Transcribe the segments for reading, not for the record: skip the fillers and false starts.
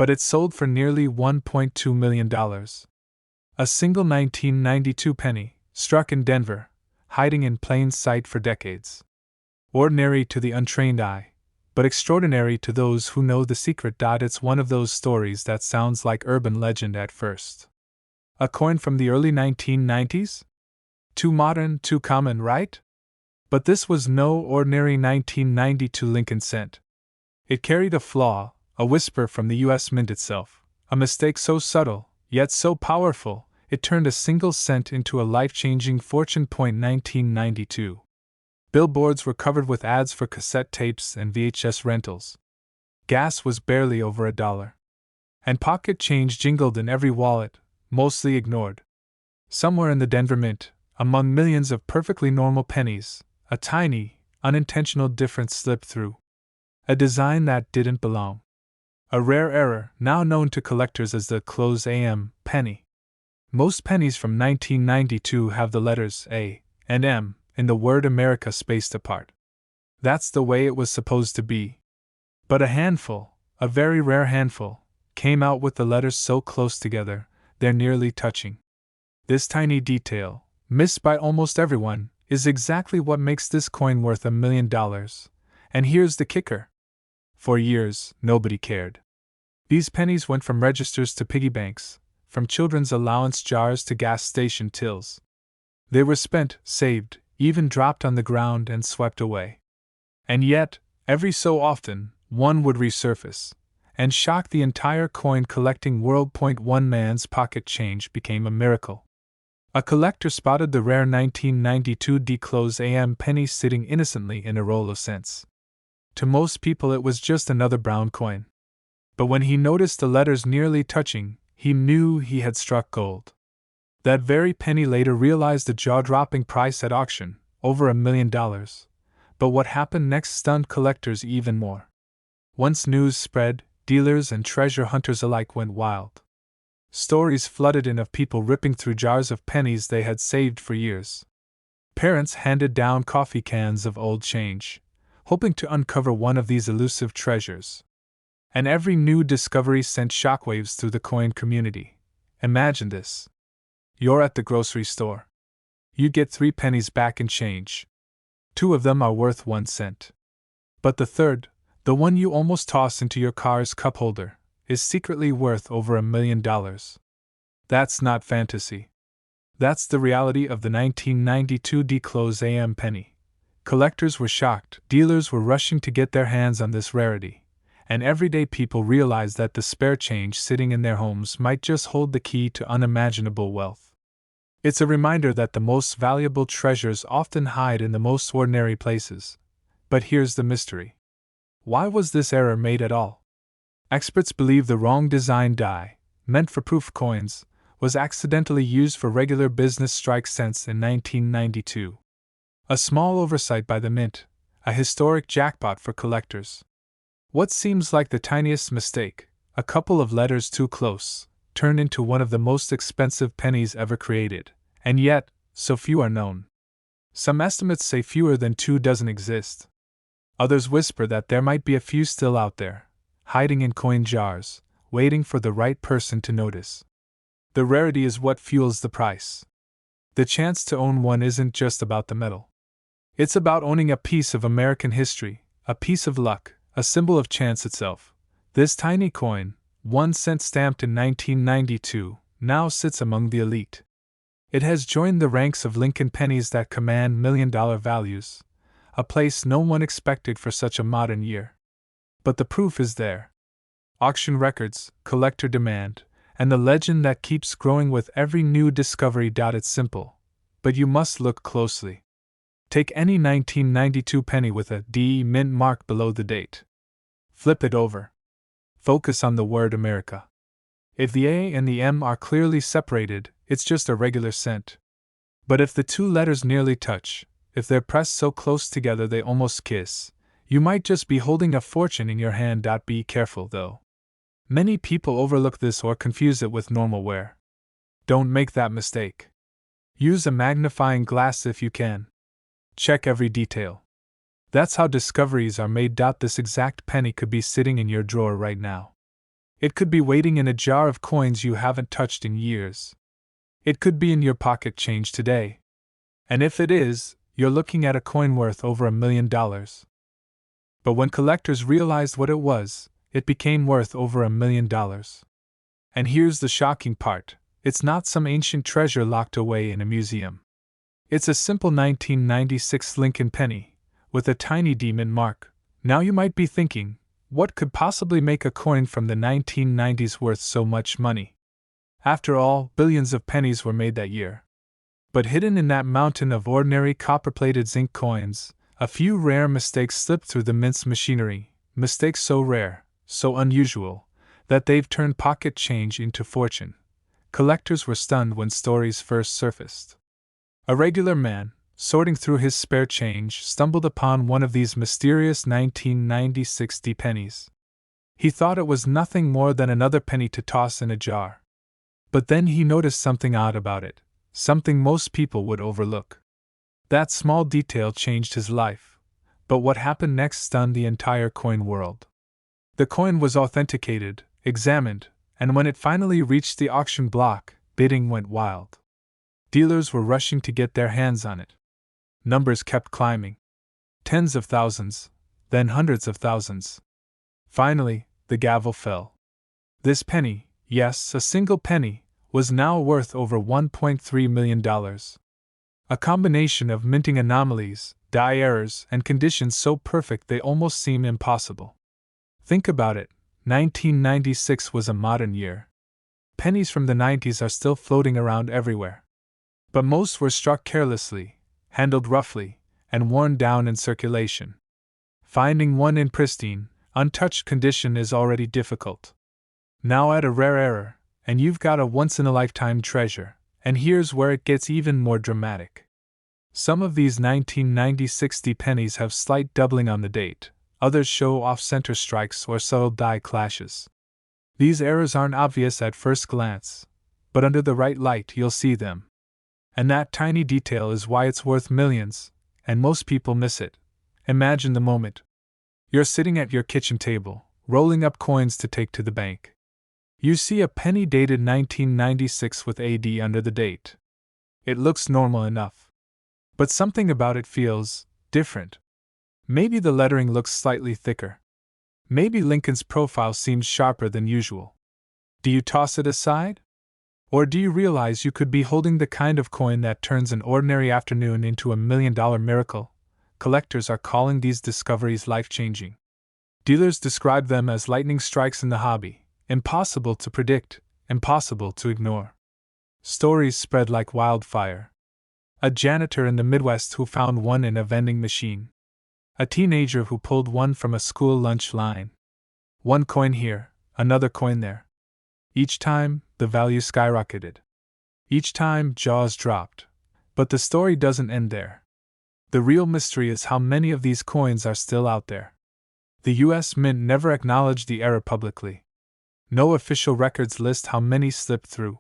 but it sold for nearly $1.2 million. A single 1992 penny, struck in Denver, hiding in plain sight for decades. Ordinary to the untrained eye, but extraordinary to those who know the secret. It's one of those stories that sounds like urban legend at first. A coin from the early 1990s? Too modern, too common, right? But this was no ordinary 1992 Lincoln cent. It carried a flaw, a whisper from the U.S. Mint itself, a mistake so subtle, yet so powerful, it turned a single cent into a life-changing fortune. 1992. Billboards were covered with ads for cassette tapes and VHS rentals. Gas was barely over $1. And pocket change jingled in every wallet, mostly ignored. Somewhere in the Denver Mint, among millions of perfectly normal pennies, a tiny, unintentional difference slipped through. A design that didn't belong. A rare error, now known to collectors as the close AM penny. Most pennies from 1992 have the letters A and M in the word America spaced apart. That's the way it was supposed to be. But a handful, a very rare handful, came out with the letters so close together, they're nearly touching. This tiny detail, missed by almost everyone, is exactly what makes this coin worth $1 million. And here's the kicker. For years, nobody cared. These pennies went from registers to piggy banks, from children's allowance jars to gas station tills. They were spent, saved, even dropped on the ground and swept away. And yet, every so often, one would resurface and shock the entire coin collecting world. One man's pocket change became a miracle. A collector spotted the rare 1992 D-close AM penny sitting innocently in a roll of cents. To most people it was just another brown coin. But when he noticed the letters nearly touching, he knew he had struck gold. That very penny later realized the jaw-dropping price at auction, over $1 million. But what happened next stunned collectors even more. Once news spread, dealers and treasure hunters alike went wild. Stories flooded in of people ripping through jars of pennies they had saved for years. Parents handed down coffee cans of old change, hoping to uncover one of these elusive treasures. And every new discovery sent shockwaves through the coin community. Imagine this. You're at the grocery store. You get 3 pennies back in change. 2 of them are worth 1 cent. But the third, the one you almost toss into your car's cup holder, is secretly worth over $1 million. That's not fantasy. That's the reality of the 1992 D-close AM penny. Collectors were shocked, dealers were rushing to get their hands on this rarity. And everyday people realized that the spare change sitting in their homes might just hold the key to unimaginable wealth. It's a reminder that the most valuable treasures often hide in the most ordinary places. But here's the mystery. Why was this error made at all? Experts believe the wrong design die, meant for proof coins, was accidentally used for regular business strike cents in 1992. A small oversight by the Mint, a historic jackpot for collectors. What seems like the tiniest mistake, a couple of letters too close, turned into one of the most expensive pennies ever created, and yet, so few are known. Some estimates say fewer than 2 dozen exist. Others whisper that there might be a few still out there, hiding in coin jars, waiting for the right person to notice. The rarity is what fuels the price. The chance to own one isn't just about the metal. It's about owning a piece of American history, a piece of luck, a symbol of chance itself. This tiny coin, 1 cent stamped in 1992, now sits among the elite. It has joined the ranks of Lincoln pennies that command $1 million values, a place no one expected for such a modern year. But the proof is there. Auction records, collector demand, and the legend that keeps growing with every new discovery. It's simple, but you must look closely. Take any 1992 penny with a D mint mark below the date. Flip it over. Focus on the word America. If the A and the M are clearly separated, it's just a regular cent. But if the 2 letters nearly touch, if they're pressed so close together they almost kiss, you might just be holding a fortune in your hand. Be careful though. Many people overlook this or confuse it with normal wear. Don't make that mistake. Use a magnifying glass if you can. Check every detail. That's how discoveries are made. This exact penny could be sitting in your drawer right now. It could be waiting in a jar of coins you haven't touched in years. It could be in your pocket change today. And if it is, you're looking at a coin worth over $1 million. But when collectors realized what it was, it became worth over $1 million. And here's the shocking part: it's not some ancient treasure locked away in a museum. It's a simple 1996 Lincoln penny, with a tiny demon mark. Now you might be thinking, what could possibly make a coin from the 1990s worth so much money? After all, billions of pennies were made that year. But hidden in that mountain of ordinary copper-plated zinc coins, a few rare mistakes slipped through the mint's machinery, mistakes so rare, so unusual, that they've turned pocket change into fortune. Collectors were stunned when stories first surfaced. A regular man, sorting through his spare change, stumbled upon one of these mysterious 1996 pennies. He thought it was nothing more than another penny to toss in a jar. But then he noticed something odd about it, something most people would overlook. That small detail changed his life, but what happened next stunned the entire coin world. The coin was authenticated, examined, and when it finally reached the auction block, bidding went wild. Dealers were rushing to get their hands on it. Numbers kept climbing. Tens of thousands, then hundreds of thousands. Finally, the gavel fell. This penny, yes, a single penny, was now worth over $1.3 million. A combination of minting anomalies, die errors, and conditions so perfect they almost seem impossible. Think about it, 1996 was a modern year. Pennies from the 90s are still floating around everywhere. But most were struck carelessly, handled roughly, and worn down in circulation. Finding one in pristine, untouched condition is already difficult. Now add a rare error, and you've got a once-in-a-lifetime treasure, and here's where it gets even more dramatic. Some of these 1996 pennies have slight doubling on the date, others show off-center strikes or subtle die clashes. These errors aren't obvious at first glance, but under the right light you'll see them. And that tiny detail is why it's worth millions, and most people miss it. Imagine the moment. You're sitting at your kitchen table, rolling up coins to take to the bank. You see a penny dated 1996 with AD under the date. It looks normal enough. But something about it feels different. Maybe the lettering looks slightly thicker. Maybe Lincoln's profile seems sharper than usual. Do you toss it aside? Or do you realize you could be holding the kind of coin that turns an ordinary afternoon into $1 million miracle? Collectors are calling these discoveries life-changing. Dealers describe them as lightning strikes in the hobby, impossible to predict, impossible to ignore. Stories spread like wildfire. A janitor in the Midwest who found one in a vending machine. A teenager who pulled one from a school lunch line. One coin here, another coin there. Each time, the value skyrocketed. Each time, jaws dropped. But the story doesn't end there. The real mystery is how many of these coins are still out there. The U.S. Mint never acknowledged the error publicly. No official records list how many slipped through.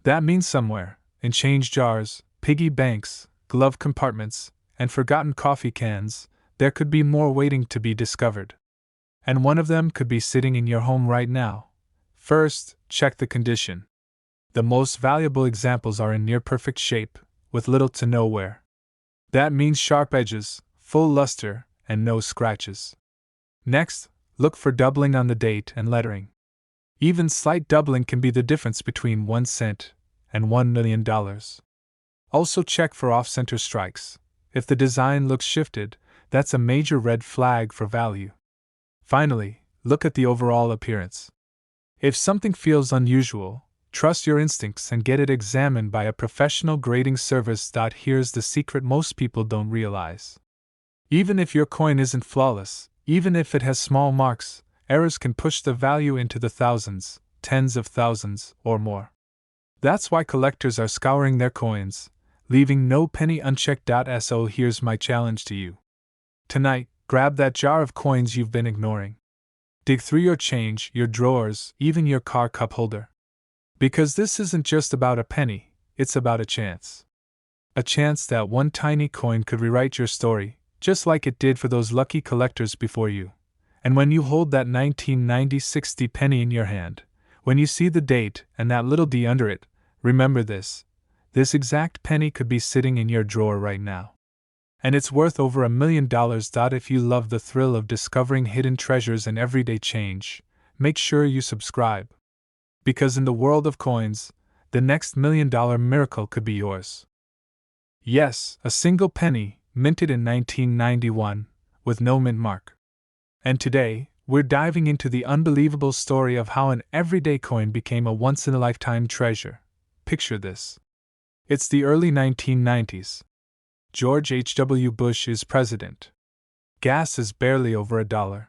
That means somewhere, in change jars, piggy banks, glove compartments, and forgotten coffee cans, there could be more waiting to be discovered. And one of them could be sitting in your home right now. First, check the condition. The most valuable examples are in near-perfect shape, with little to no wear. That means sharp edges, full luster, and no scratches. Next, look for doubling on the date and lettering. Even slight doubling can be the difference between 1 cent and $1 million. Also check for off-center strikes. If the design looks shifted, that's a major red flag for value. Finally, look at the overall appearance. If something feels unusual, trust your instincts and get it examined by a professional grading service. Here's the secret most people don't realize. Even if your coin isn't flawless, even if it has small marks, errors can push the value into the thousands, tens of thousands, or more. That's why collectors are scouring their coins, leaving no penny unchecked. So here's my challenge to you. Tonight, grab that jar of coins you've been ignoring. Dig through your change, your drawers, even your car cup holder. Because this isn't just about a penny, it's about a chance. A chance that one tiny coin could rewrite your story, just like it did for those lucky collectors before you. And when you hold that 1990 60 penny in your hand, when you see the date and that little D under it, remember this. This exact penny could be sitting in your drawer right now. And it's worth over $1 million. If you love the thrill of discovering hidden treasures and everyday change, make sure you subscribe. Because in the world of coins, the next $1 million miracle could be yours. Yes, a single penny, minted in 1991, with no mint mark. And today, we're diving into the unbelievable story of how an everyday coin became a once-in-a-lifetime treasure. Picture this. It's the early 1990s. George H.W. Bush is president. Gas is barely over $1.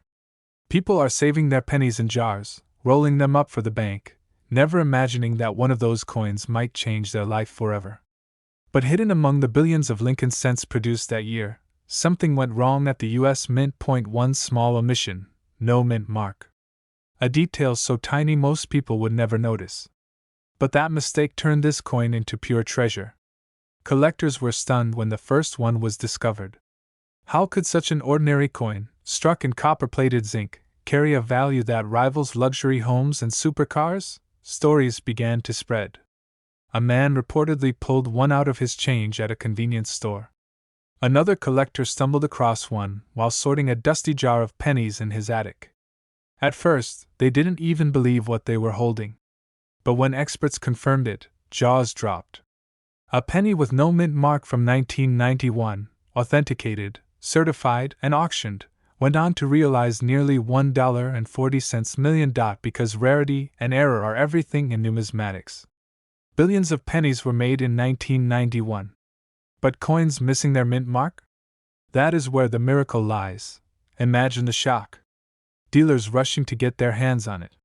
People are saving their pennies in jars, rolling them up for the bank, never imagining that one of those coins might change their life forever. But hidden among the billions of Lincoln cents produced that year, something went wrong at the U.S. Mint. One small omission: no mint mark. A detail so tiny most people would never notice. But that mistake turned this coin into pure treasure. Collectors were stunned when the first one was discovered. How could such an ordinary coin, struck in copper-plated zinc, carry a value that rivals luxury homes and supercars? Stories began to spread. A man reportedly pulled one out of his change at a convenience store. Another collector stumbled across one while sorting a dusty jar of pennies in his attic. At first, they didn't even believe what they were holding. But when experts confirmed it, jaws dropped. A penny with no mint mark from 1991, authenticated, certified, and auctioned, went on to realize nearly $1.40 million because rarity and error are everything in numismatics. Billions of pennies were made in 1991. But coins missing their mint mark? That is where the miracle lies. Imagine the shock. Dealers rushing to get their hands on it.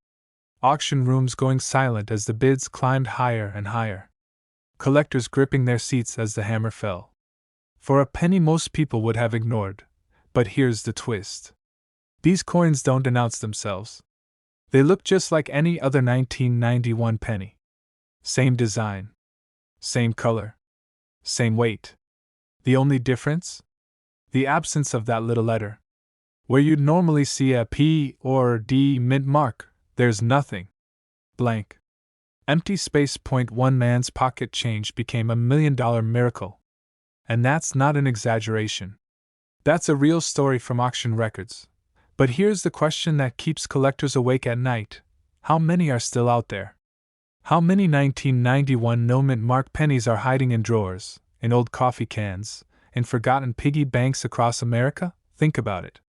Auction rooms going silent as the bids climbed higher and higher. Collectors gripping their seats as the hammer fell. For a penny most people would have ignored. But here's the twist. These coins don't announce themselves. They look just like any other 1991 penny. Same design. Same color. Same weight. The only difference? The absence of that little letter. Where you'd normally see a P or D mint mark, there's nothing. Blank. Empty space. One man's pocket change became $1 million miracle. And that's not an exaggeration. That's a real story from auction records. But here's the question that keeps collectors awake at night. How many are still out there? How many 1991 no mint mark pennies are hiding in drawers, in old coffee cans, in forgotten piggy banks across America? Think about it.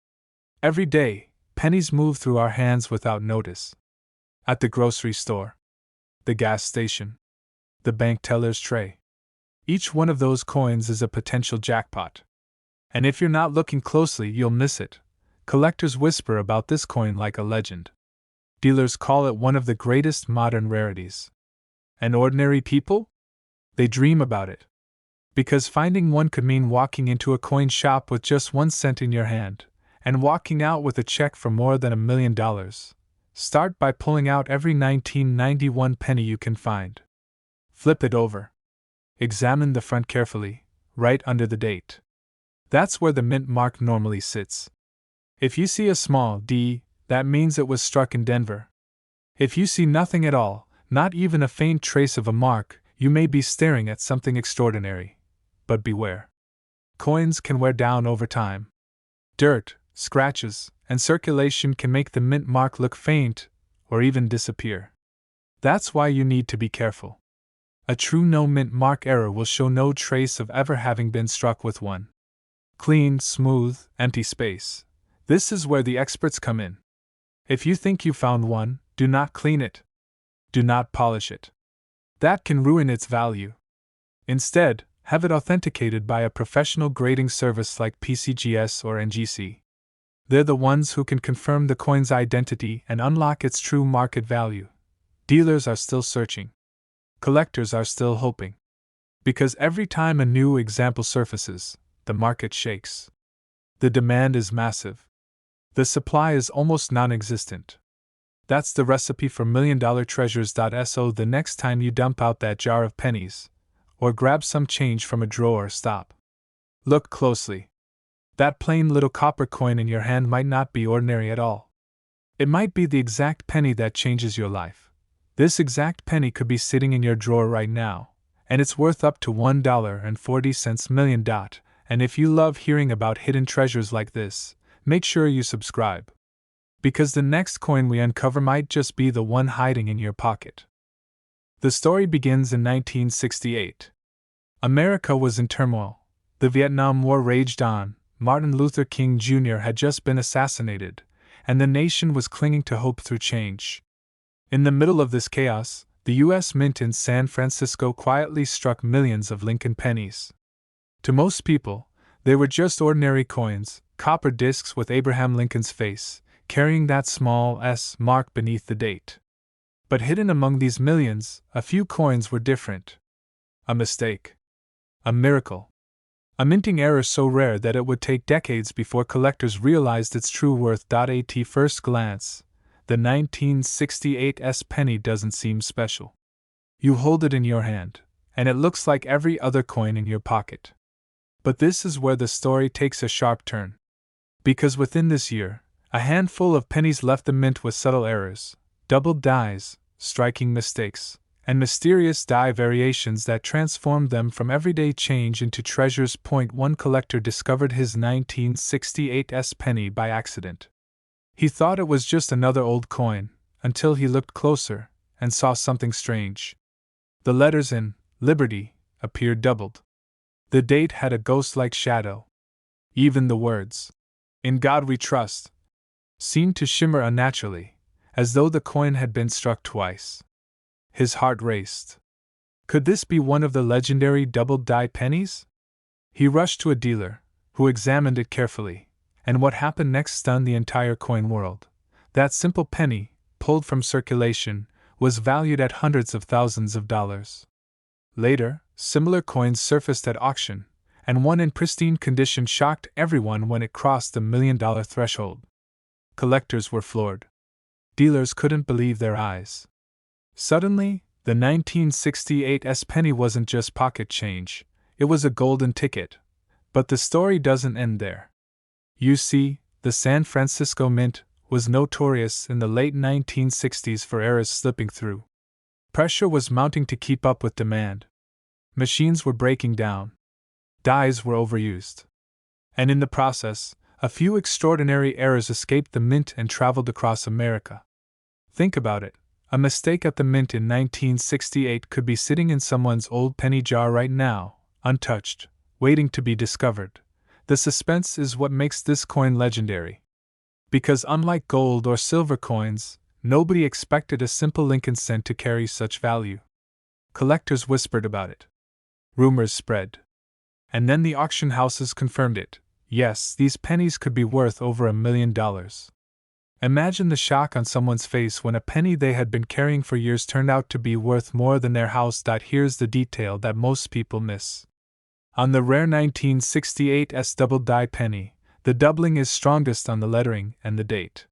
Every day, pennies move through our hands without notice. At the grocery store, the gas station, the bank teller's tray. Each one of those coins is a potential jackpot. And if you're not looking closely, you'll miss it. Collectors whisper about this coin like a legend. Dealers call it one of the greatest modern rarities. And ordinary people? They dream about it. Because finding one could mean walking into a coin shop with just 1 cent in your hand, and walking out with a check for more than $1 million. Start by pulling out every 1991 penny you can find. Flip it over. Examine the front carefully, right under the date. That's where the mint mark normally sits. If you see a small D, that means it was struck in Denver. If you see nothing at all, not even a faint trace of a mark, you may be staring at something extraordinary. But beware. Coins can wear down over time. Dirt, scratches, and circulation can make the mint mark look faint, or even disappear. That's why you need to be careful. A true no mint mark error will show no trace of ever having been struck with one. Clean, smooth, empty space. This is where the experts come in. If you think you found one, do not clean it. Do not polish it. That can ruin its value. Instead, have it authenticated by a professional grading service like PCGS or NGC. They're the ones who can confirm the coin's identity and unlock its true market value. Dealers are still searching. Collectors are still hoping. Because every time a new example surfaces, the market shakes. The demand is massive. The supply is almost non-existent. That's the recipe for $1 million treasures. So the next time you dump out that jar of pennies, or grab some change from a drawer, stop. Look closely. That plain little copper coin in your hand might not be ordinary at all. It might be the exact penny that changes your life. This exact penny could be sitting in your drawer right now, and it's worth up to $1.40 million. And if you love hearing about hidden treasures like this, make sure you subscribe. Because the next coin we uncover might just be the one hiding in your pocket. The story begins in 1968. America was in turmoil. The Vietnam War raged on, Martin Luther King Jr. had just been assassinated, and the nation was clinging to hope through change. In the middle of this chaos, the U.S. Mint in San Francisco quietly struck millions of Lincoln pennies. To most people, they were just ordinary coins, copper discs with Abraham Lincoln's face, carrying that small S mark beneath the date. But hidden among these millions, a few coins were different. A mistake. A miracle. A minting error so rare that it would take decades before collectors realized its true worth. At first glance, the 1968 S penny doesn't seem special. You hold it in your hand, and it looks like every other coin in your pocket. But this is where the story takes a sharp turn. Because within this year, a handful of pennies left the mint with subtle errors, doubled dies, striking mistakes, and mysterious die variations that transformed them from everyday change into treasures. One collector discovered his 1968 S penny by accident. He thought it was just another old coin, until he looked closer and saw something strange. The letters in Liberty appeared doubled. The date had a ghost-like shadow. Even the words, "In God We Trust," seemed to shimmer unnaturally, as though the coin had been struck twice. His heart raced. Could this be one of the legendary double-die pennies? He rushed to a dealer, who examined it carefully, and what happened next stunned the entire coin world. That simple penny, pulled from circulation, was valued at hundreds of thousands of dollars. Later, similar coins surfaced at auction, and one in pristine condition shocked everyone when it crossed the $1 million threshold. Collectors were floored. Dealers couldn't believe their eyes. Suddenly, the 1968 S penny wasn't just pocket change, it was a golden ticket. But the story doesn't end there. You see, the San Francisco Mint was notorious in the late 1960s for errors slipping through. Pressure was mounting to keep up with demand. Machines were breaking down. Dies were overused. And in the process, a few extraordinary errors escaped the mint and traveled across America. Think about it. A mistake at the mint in 1968 could be sitting in someone's old penny jar right now, untouched, waiting to be discovered. The suspense is what makes this coin legendary. Because unlike gold or silver coins, nobody expected a simple Lincoln cent to carry such value. Collectors whispered about it. Rumors spread. And then the auction houses confirmed it. Yes, these pennies could be worth over $1 million. Imagine the shock on someone's face when a penny they had been carrying for years turned out to be worth more than their house. Here's the detail that most people miss. On the rare 1968 S double-die penny, the doubling is strongest on the lettering and the date.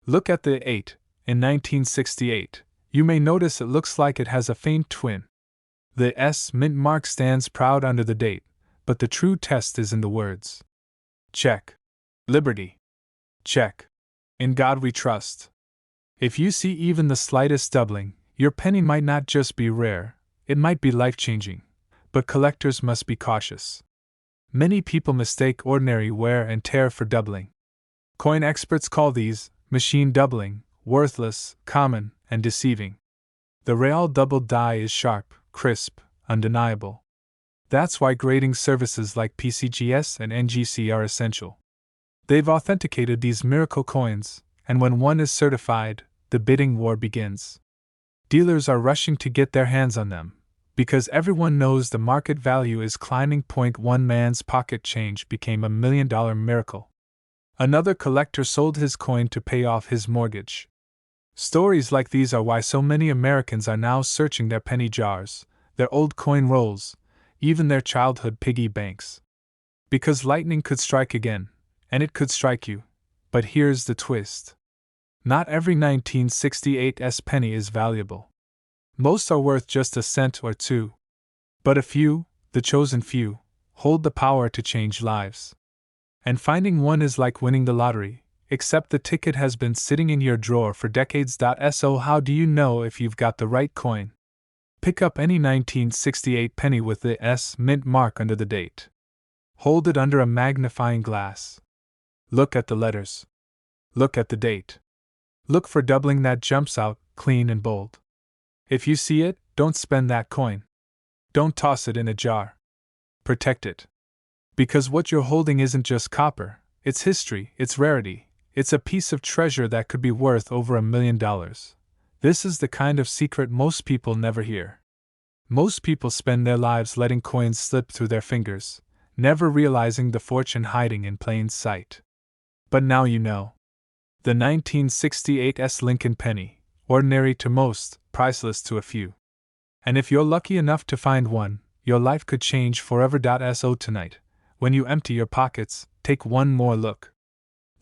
Look at the 8 in 1968. You may notice it looks like it has a faint twin. The S mint mark stands proud under the date, but the true test is in the words. Check. Liberty. Check. In God We Trust. If you see even the slightest doubling, your penny might not just be rare, it might be life-changing. But collectors must be cautious. Many people mistake ordinary wear and tear for doubling. Coin experts call these machine doubling, worthless, common, and deceiving. The real double die is sharp, crisp, undeniable. That's why grading services like PCGS and NGC are essential. They've authenticated these miracle coins, and when one is certified, the bidding war begins. Dealers are rushing to get their hands on them, because everyone knows the market value is climbing. One man's pocket change became $1 million miracle. Another collector sold his coin to pay off his mortgage. Stories like these are why so many Americans are now searching their penny jars, their old coin rolls, even their childhood piggy banks. Because lightning could strike again, and it could strike you. But here's the twist. Not every 1968 S penny is valuable. Most are worth just a cent or two. But a few, the chosen few, hold the power to change lives. And finding one is like winning the lottery, except the ticket has been sitting in your drawer for decades. So, how do you know if you've got the right coin? Pick up any 1968 penny with the S mint mark under the date. Hold it under a magnifying glass. Look at the letters. Look at the date. Look for doubling that jumps out, clean and bold. If you see it, don't spend that coin. Don't toss it in a jar. Protect it. Because what you're holding isn't just copper, it's history, it's rarity, it's a piece of treasure that could be worth over $1 million. This is the kind of secret most people never hear. Most people spend their lives letting coins slip through their fingers, never realizing the fortune hiding in plain sight. But now you know. The 1968 Lincoln penny, ordinary to most, priceless to a few. And if you're lucky enough to find one, your life could change forever. So tonight, when you empty your pockets, take one more look.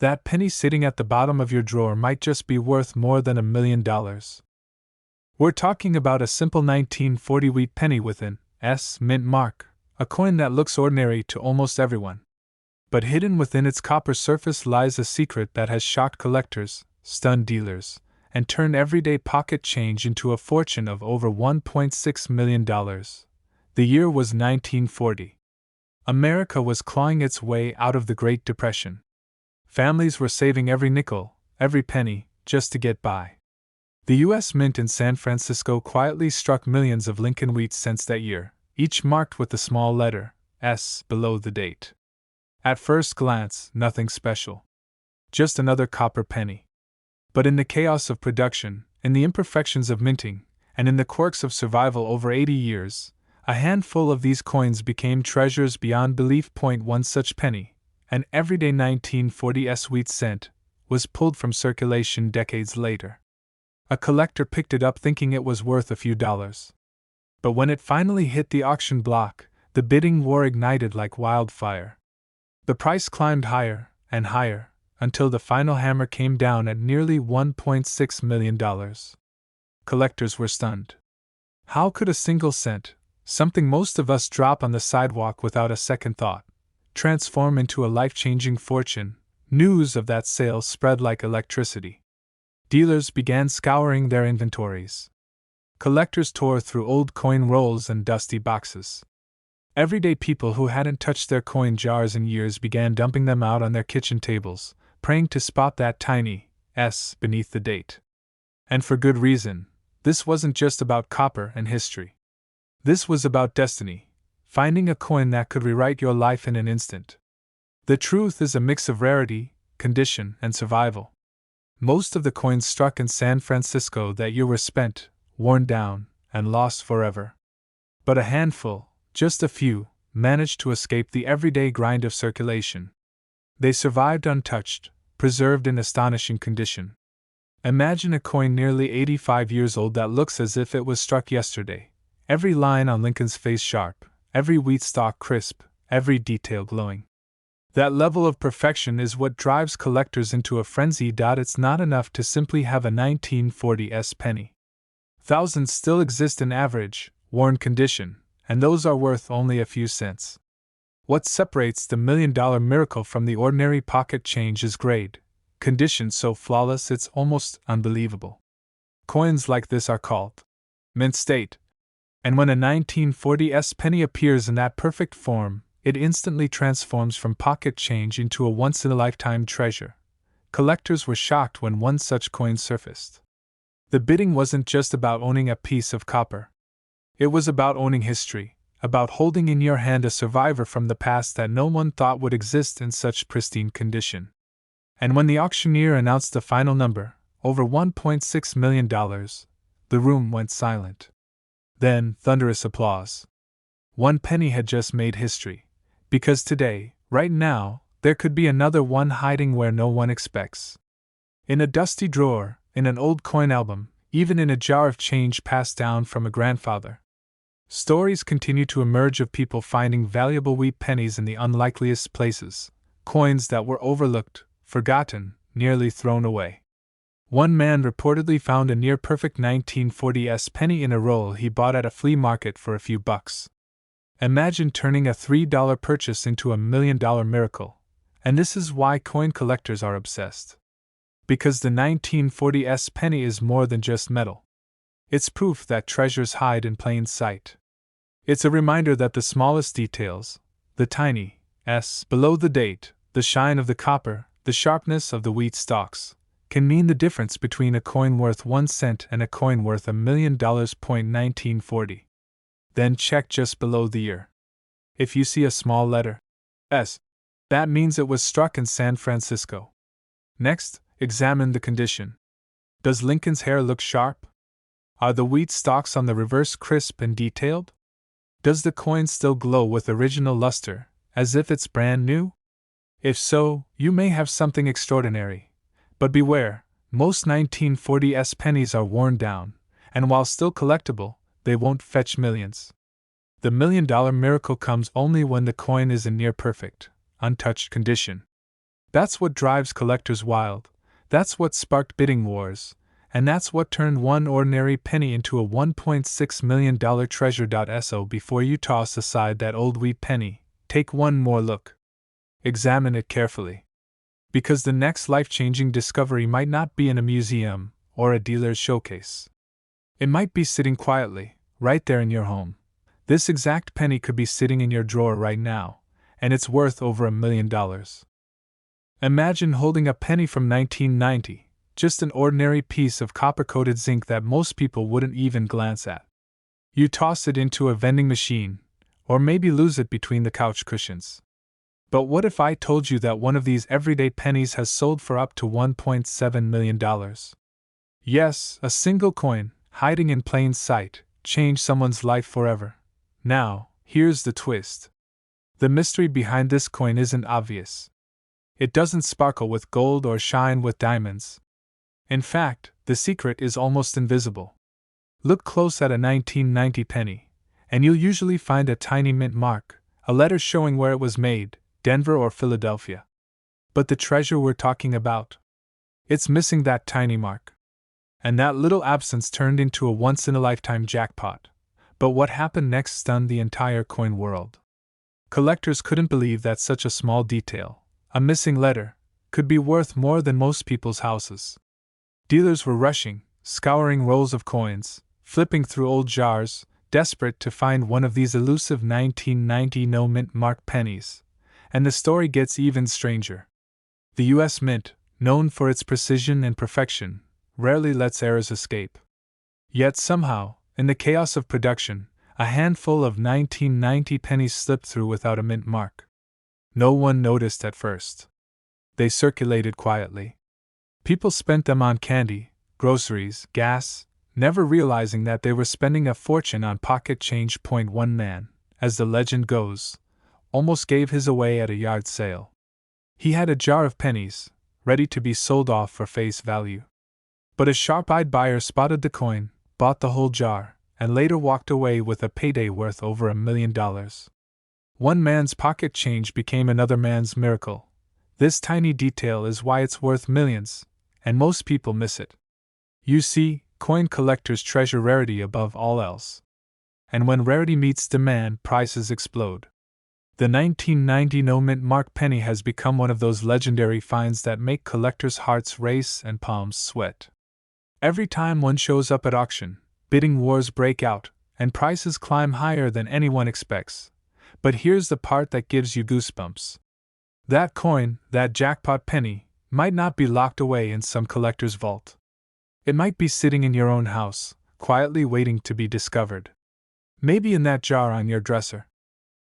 That penny sitting at the bottom of your drawer might just be worth more than $1 million. We're talking about a simple 1940 wheat penny with an S mint mark, a coin that looks ordinary to almost everyone. But hidden within its copper surface lies a secret that has shocked collectors, stunned dealers, and turned everyday pocket change into a fortune of over $1.6 million. The year was 1940. America was clawing its way out of the Great Depression. Families were saving every nickel, every penny, just to get by. The U.S. Mint in San Francisco quietly struck millions of Lincoln wheat cents that year, each marked with the small letter S below the date. At first glance, nothing special. Just another copper penny. But in the chaos of production, in the imperfections of minting, and in the quirks of survival over 80 years, a handful of these coins became treasures beyond belief. One such penny, an everyday 1940 wheat cent, was pulled from circulation decades later. A collector picked it up thinking it was worth a few dollars. But when it finally hit the auction block, the bidding war ignited like wildfire. The price climbed higher and higher, until the final hammer came down at nearly $1.6 million. Collectors were stunned. How could a single cent, something most of us drop on the sidewalk without a second thought, transform into a life-changing fortune? News of that sale spread like electricity. Dealers began scouring their inventories. Collectors tore through old coin rolls and dusty boxes. Everyday people who hadn't touched their coin jars in years began dumping them out on their kitchen tables, praying to spot that tiny S beneath the date. And for good reason. This wasn't just about copper and history. This was about destiny, finding a coin that could rewrite your life in an instant. The truth is a mix of rarity, condition, and survival. Most of the coins struck in San Francisco that year were spent, worn down, and lost forever. But a handful, just a few, managed to escape the everyday grind of circulation. They survived untouched, preserved in astonishing condition. Imagine a coin nearly 85 years old that looks as if it was struck yesterday. Every line on Lincoln's face sharp, every wheat stalk crisp, every detail glowing. That level of perfection is what drives collectors into a frenzy. It's not enough to simply have a 1940 penny. Thousands still exist in average, worn condition, and those are worth only a few cents. What separates the $1 million miracle from the ordinary pocket change is grade, condition so flawless it's almost unbelievable. Coins like this are called mint state. And when a 1940 penny appears in that perfect form, it instantly transforms from pocket change into a once-in-a-lifetime treasure. Collectors were shocked when one such coin surfaced. The bidding wasn't just about owning a piece of copper. It was about owning history, about holding in your hand a survivor from the past that no one thought would exist in such pristine condition. And when the auctioneer announced the final number, over $1.6 million, the room went silent. Then, thunderous applause. One penny had just made history. Because today, right now, there could be another one hiding where no one expects. In a dusty drawer, in an old coin album, even in a jar of change passed down from a grandfather. Stories continue to emerge of people finding valuable wheat pennies in the unlikeliest places, coins that were overlooked, forgotten, nearly thrown away. One man reportedly found a near-perfect 1940 penny in a roll he bought at a flea market for a few bucks. Imagine turning a $3 purchase into $1 million miracle, And this is why coin collectors are obsessed. Because the 1940s penny is more than just metal. It's proof that treasures hide in plain sight. It's a reminder that the smallest details, the tiny s below the date, the shine of the copper, the sharpness of the wheat stalks, can mean the difference between a coin worth 1 cent and a coin worth $1 million. 1940. Then check just below the year. If you see a small letter S, that means it was struck in San Francisco. Next, examine the condition. Does Lincoln's hair look sharp? Are the wheat stalks on the reverse crisp and detailed? Does the coin still glow with original luster, as if it's brand new? If so, you may have something extraordinary. But beware, most 1940s pennies are worn down, and while still collectible, they won't fetch millions. The $1 million miracle comes only when the coin is in near perfect, untouched condition. That's what drives collectors wild, that's what sparked bidding wars, and that's what turned one ordinary penny into a $1.6 million treasure. So before you toss aside that old wheat penny, take one more look. Examine it carefully. Because the next life-changing discovery might not be in a museum or a dealer's showcase. It might be sitting quietly, right there in your home. This exact penny could be sitting in your drawer right now, and it's worth over $1 million. Imagine holding a penny from 1990, just an ordinary piece of copper-coated zinc that most people wouldn't even glance at. You toss it into a vending machine, or maybe lose it between the couch cushions. But what if I told you that one of these everyday pennies has sold for up to $1.7 million? Yes, a single coin, hiding in plain sight, changed someone's life forever. Now, here's the twist. The mystery behind this coin isn't obvious. It doesn't sparkle with gold or shine with diamonds. In fact, the secret is almost invisible. Look close at a 1990 penny, and you'll usually find a tiny mint mark, a letter showing where it was made, Denver or Philadelphia. But the treasure we're talking about? It's missing that tiny mark. And that little absence turned into a once-in-a-lifetime jackpot. But what happened next stunned the entire coin world. Collectors couldn't believe that such a small detail, a missing letter, could be worth more than most people's houses. Dealers were rushing, scouring rolls of coins, flipping through old jars, desperate to find one of these elusive 1990 no-mint mark pennies. And the story gets even stranger. The U.S. Mint, known for its precision and perfection, rarely lets errors escape. Yet somehow, in the chaos of production, a handful of 1990 pennies slipped through without a mint mark. No one noticed at first. They circulated quietly. People spent them on candy, groceries, gas, never realizing that they were spending a fortune on pocket change. One man, as the legend goes, almost gave his away at a yard sale. He had a jar of pennies, ready to be sold off for face value. But a sharp-eyed buyer spotted the coin, bought the whole jar, and later walked away with a payday worth over $1 million. One man's pocket change became another man's miracle. This tiny detail is why it's worth millions, and most people miss it. You see, coin collectors treasure rarity above all else. And when rarity meets demand, prices explode. The 1990 no-mint mark penny has become one of those legendary finds that make collectors' hearts race and palms sweat. Every time one shows up at auction, bidding wars break out, and prices climb higher than anyone expects. But here's the part that gives you goosebumps. That coin, that jackpot penny, might not be locked away in some collector's vault. It might be sitting in your own house, quietly waiting to be discovered. Maybe in that jar on your dresser.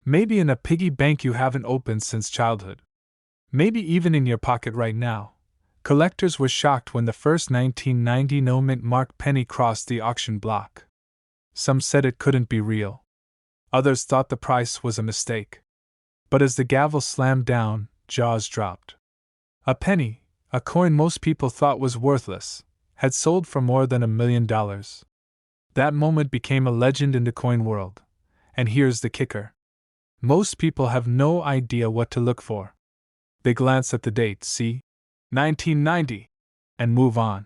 Maybe in a piggy bank you haven't opened since childhood. Maybe even in your pocket right now. Collectors were shocked when the first 1990 no-mint mark penny crossed the auction block. Some said it couldn't be real. Others thought the price was a mistake. But as the gavel slammed down, jaws dropped. A penny, a coin most people thought was worthless, had sold for more than $1 million. That moment became a legend in the coin world. And here's the kicker. Most people have no idea what to look for. They glance at the date, see? 1990, and move on.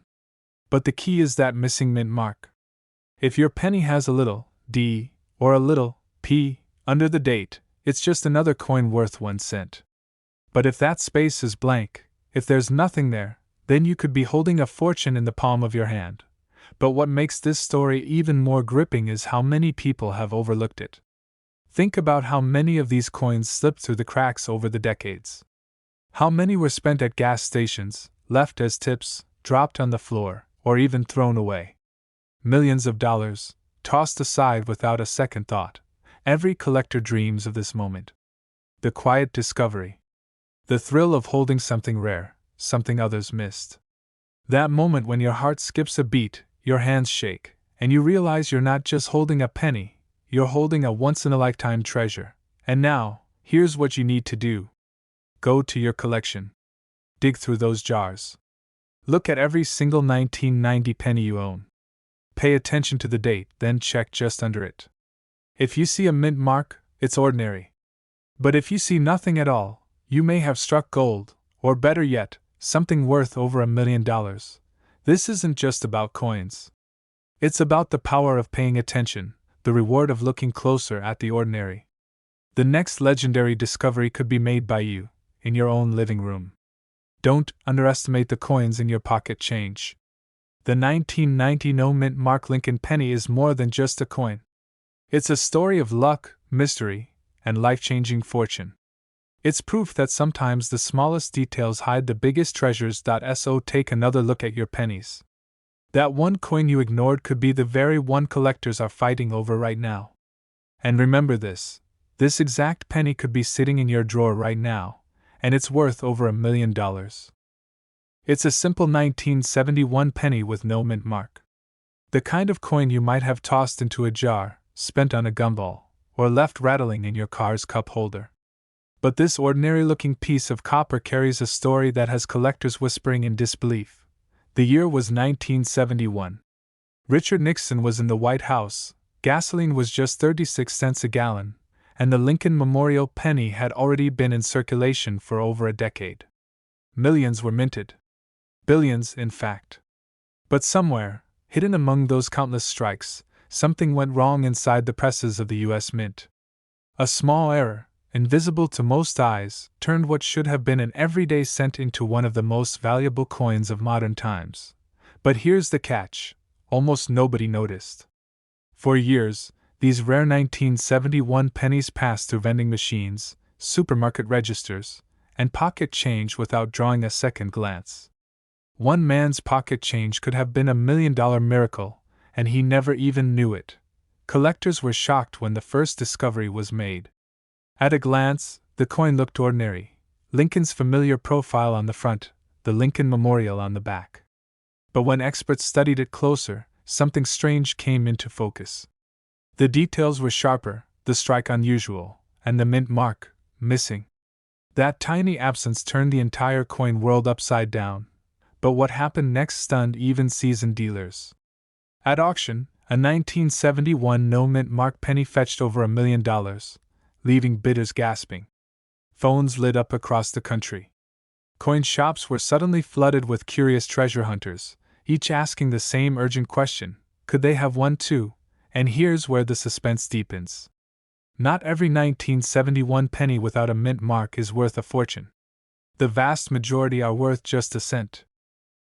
But the key is that missing mint mark. If your penny has a little D or a little P under the date, it's just another coin worth 1 cent. But if that space is blank, if there's nothing there, then you could be holding a fortune in the palm of your hand. But what makes this story even more gripping is how many people have overlooked it. Think about how many of these coins slipped through the cracks over the decades. How many were spent at gas stations, left as tips, dropped on the floor, or even thrown away. Millions of dollars, tossed aside without a second thought. Every collector dreams of this moment. The quiet discovery. The thrill of holding something rare, something others missed. That moment when your heart skips a beat, your hands shake, and you realize you're not just holding a penny, you're holding a once-in-a-lifetime treasure. And now, here's what you need to do. Go to your collection. Dig through those jars. Look at every single 1990 penny you own. Pay attention to the date, then check just under it. If you see a mint mark, it's ordinary. But if you see nothing at all, you may have struck gold, or better yet, something worth over $1 million. This isn't just about coins. It's about the power of paying attention, the reward of looking closer at the ordinary. The next legendary discovery could be made by you, in your own living room. Don't underestimate the coins in your pocket change. The 1990 no mint mark Lincoln penny is more than just a coin. It's a story of luck, mystery, and life-changing fortune. It's proof that sometimes the smallest details hide the biggest treasures. So take another look at your pennies. That one coin you ignored could be the very one collectors are fighting over right now. And remember this exact penny could be sitting in your drawer right now, and it's worth over $1 million. It's a simple 1971 penny with no mint mark. The kind of coin you might have tossed into a jar, spent on a gumball, or left rattling in your car's cup holder. But this ordinary-looking piece of copper carries a story that has collectors whispering in disbelief. The year was 1971. Richard Nixon was in the White House, gasoline was just 36 cents a gallon, and the Lincoln Memorial penny had already been in circulation for over a decade. Millions were minted. Billions, in fact. But somewhere, hidden among those countless strikes, something went wrong inside the presses of the U.S. Mint. A small error, invisible to most eyes, turned what should have been an everyday cent into one of the most valuable coins of modern times. But here's the catch: almost nobody noticed. For years, these rare 1971 pennies passed through vending machines, supermarket registers, and pocket change without drawing a second glance. One man's pocket change could have been $1 million miracle, and he never even knew it. Collectors were shocked when the first discovery was made. At a glance, the coin looked ordinary. Lincoln's familiar profile on the front, the Lincoln Memorial on the back. But when experts studied it closer, something strange came into focus. The details were sharper, the strike unusual, and the mint mark missing. That tiny absence turned the entire coin world upside down. But what happened next stunned even seasoned dealers. At auction, a 1971 no mint mark penny fetched over $1 million, leaving bidders gasping. Phones lit up across the country. Coin shops were suddenly flooded with curious treasure hunters, each asking the same urgent question: could they have one too? And here's where the suspense deepens. Not every 1971 penny without a mint mark is worth a fortune. The vast majority are worth just a cent.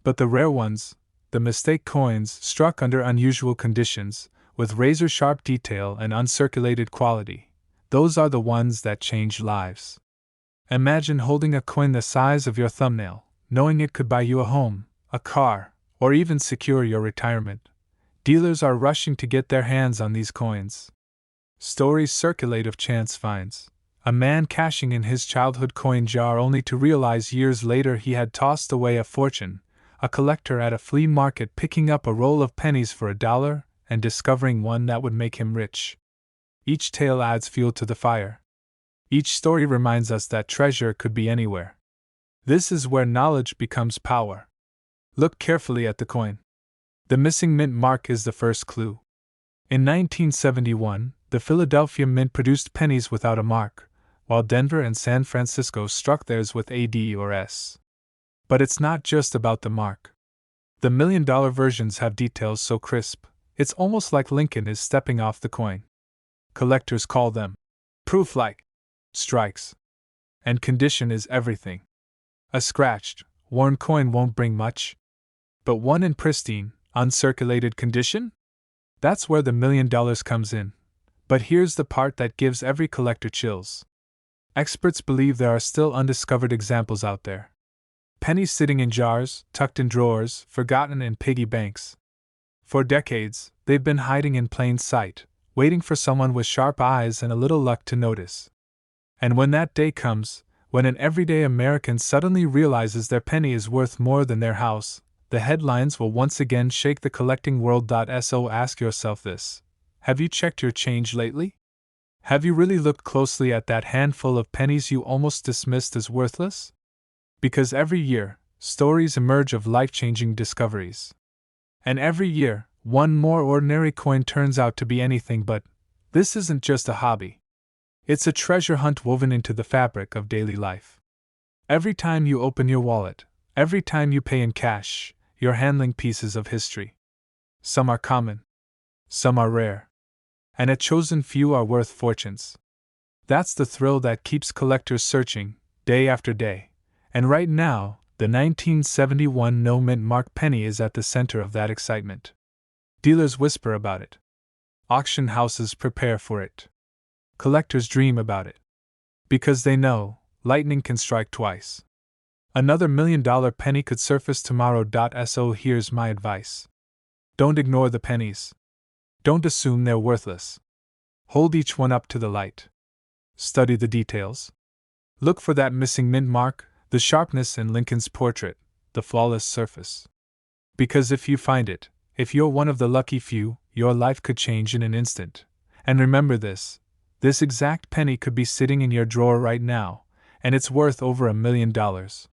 But the rare ones, the mistake coins struck under unusual conditions, with razor-sharp detail and uncirculated quality, those are the ones that change lives. Imagine holding a coin the size of your thumbnail, knowing it could buy you a home, a car, or even secure your retirement. Dealers are rushing to get their hands on these coins. Stories circulate of chance finds. A man cashing in his childhood coin jar only to realize years later he had tossed away a fortune. A collector at a flea market picking up a roll of pennies for $1 and discovering one that would make him rich. Each tale adds fuel to the fire. Each story reminds us that treasure could be anywhere. This is where knowledge becomes power. Look carefully at the coin. The missing mint mark is the first clue. In 1971, the Philadelphia Mint produced pennies without a mark, while Denver and San Francisco struck theirs with AD or S. But it's not just about the mark. The $1 million versions have details so crisp, it's almost like Lincoln is stepping off the coin. Collectors call them proof-like strikes. And condition is everything. A scratched, worn coin won't bring much. But one in pristine, uncirculated condition? That's where the $1,000,000 comes in. But here's the part that gives every collector chills. Experts believe there are still undiscovered examples out there. Pennies sitting in jars, tucked in drawers, forgotten in piggy banks. For decades, they've been hiding in plain sight, waiting for someone with sharp eyes and a little luck to notice. And when that day comes, when an everyday American suddenly realizes their penny is worth more than their house, the headlines will once again shake the collecting world. So ask yourself this: have you checked your change lately? Have you really looked closely at that handful of pennies you almost dismissed as worthless? Because every year, stories emerge of life-changing discoveries. And every year, one more ordinary coin turns out to be anything but. This isn't just a hobby. It's a treasure hunt woven into the fabric of daily life. Every time you open your wallet, every time you pay in cash, you're handling pieces of history. Some are common. Some are rare. And a chosen few are worth fortunes. That's the thrill that keeps collectors searching, day after day. And right now, the 1971 no-mint mark penny is at the center of that excitement. Dealers whisper about it. Auction houses prepare for it. Collectors dream about it. Because they know, lightning can strike twice. Another $1,000,000 penny could surface tomorrow. So here's my advice. Don't ignore the pennies. Don't assume they're worthless. Hold each one up to the light. Study the details. Look for that missing mint mark, the sharpness in Lincoln's portrait, the flawless surface. Because if you find it, if you're one of the lucky few, your life could change in an instant. And remember this exact penny could be sitting in your drawer right now, and it's worth over $1,000,000.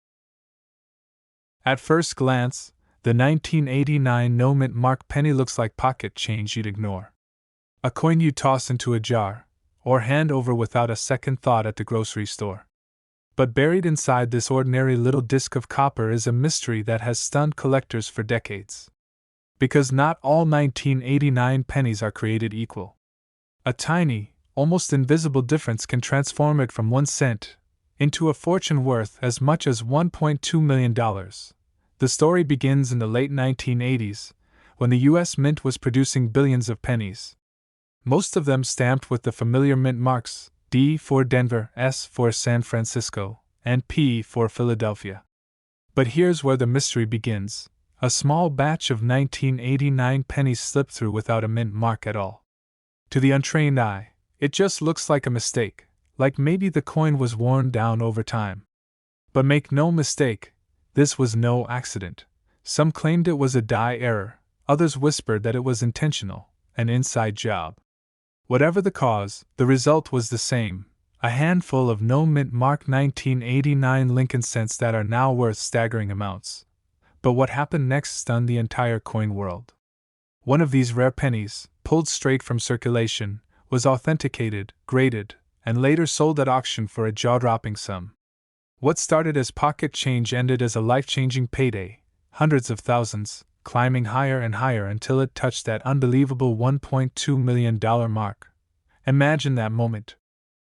At first glance, the 1989 no-mint mark penny looks like pocket change you'd ignore. A coin you toss into a jar, or hand over without a second thought at the grocery store. But buried inside this ordinary little disc of copper is a mystery that has stunned collectors for decades. Because not all 1989 pennies are created equal. A tiny, almost invisible difference can transform it from 1 cent into a fortune worth as much as $1.2 million. The story begins in the late 1980s, when the U.S. Mint was producing billions of pennies. Most of them stamped with the familiar mint marks, D for Denver, S for San Francisco, and P for Philadelphia. But here's where the mystery begins. A small batch of 1989 pennies slipped through without a mint mark at all. To the untrained eye, it just looks like a mistake, like maybe the coin was worn down over time. But make no mistake, this was no accident. Some claimed it was a die error, others whispered that it was intentional, an inside job. Whatever the cause, the result was the same: a handful of no-mint mark 1989 Lincoln cents that are now worth staggering amounts. But what happened next stunned the entire coin world. One of these rare pennies, pulled straight from circulation, was authenticated, graded, and later sold at auction for a jaw-dropping sum. What started as pocket change ended as a life-changing payday, hundreds of thousands, climbing higher and higher until it touched that unbelievable $1.2 million mark. Imagine that moment.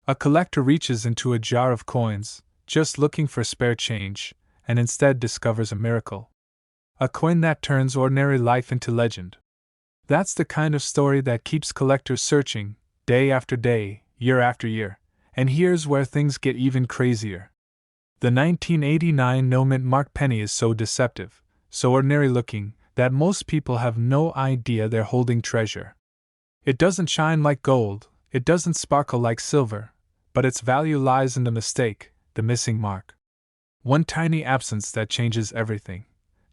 A collector reaches into a jar of coins, just looking for spare change, and instead discovers a miracle. A coin that turns ordinary life into legend. That's the kind of story that keeps collectors searching, day after day, year after year. And here's where things get even crazier. The 1989 no-mint mark penny is so deceptive, so ordinary looking, that most people have no idea they're holding treasure. It doesn't shine like gold, it doesn't sparkle like silver, but its value lies in the mistake, the missing mark. One tiny absence that changes everything.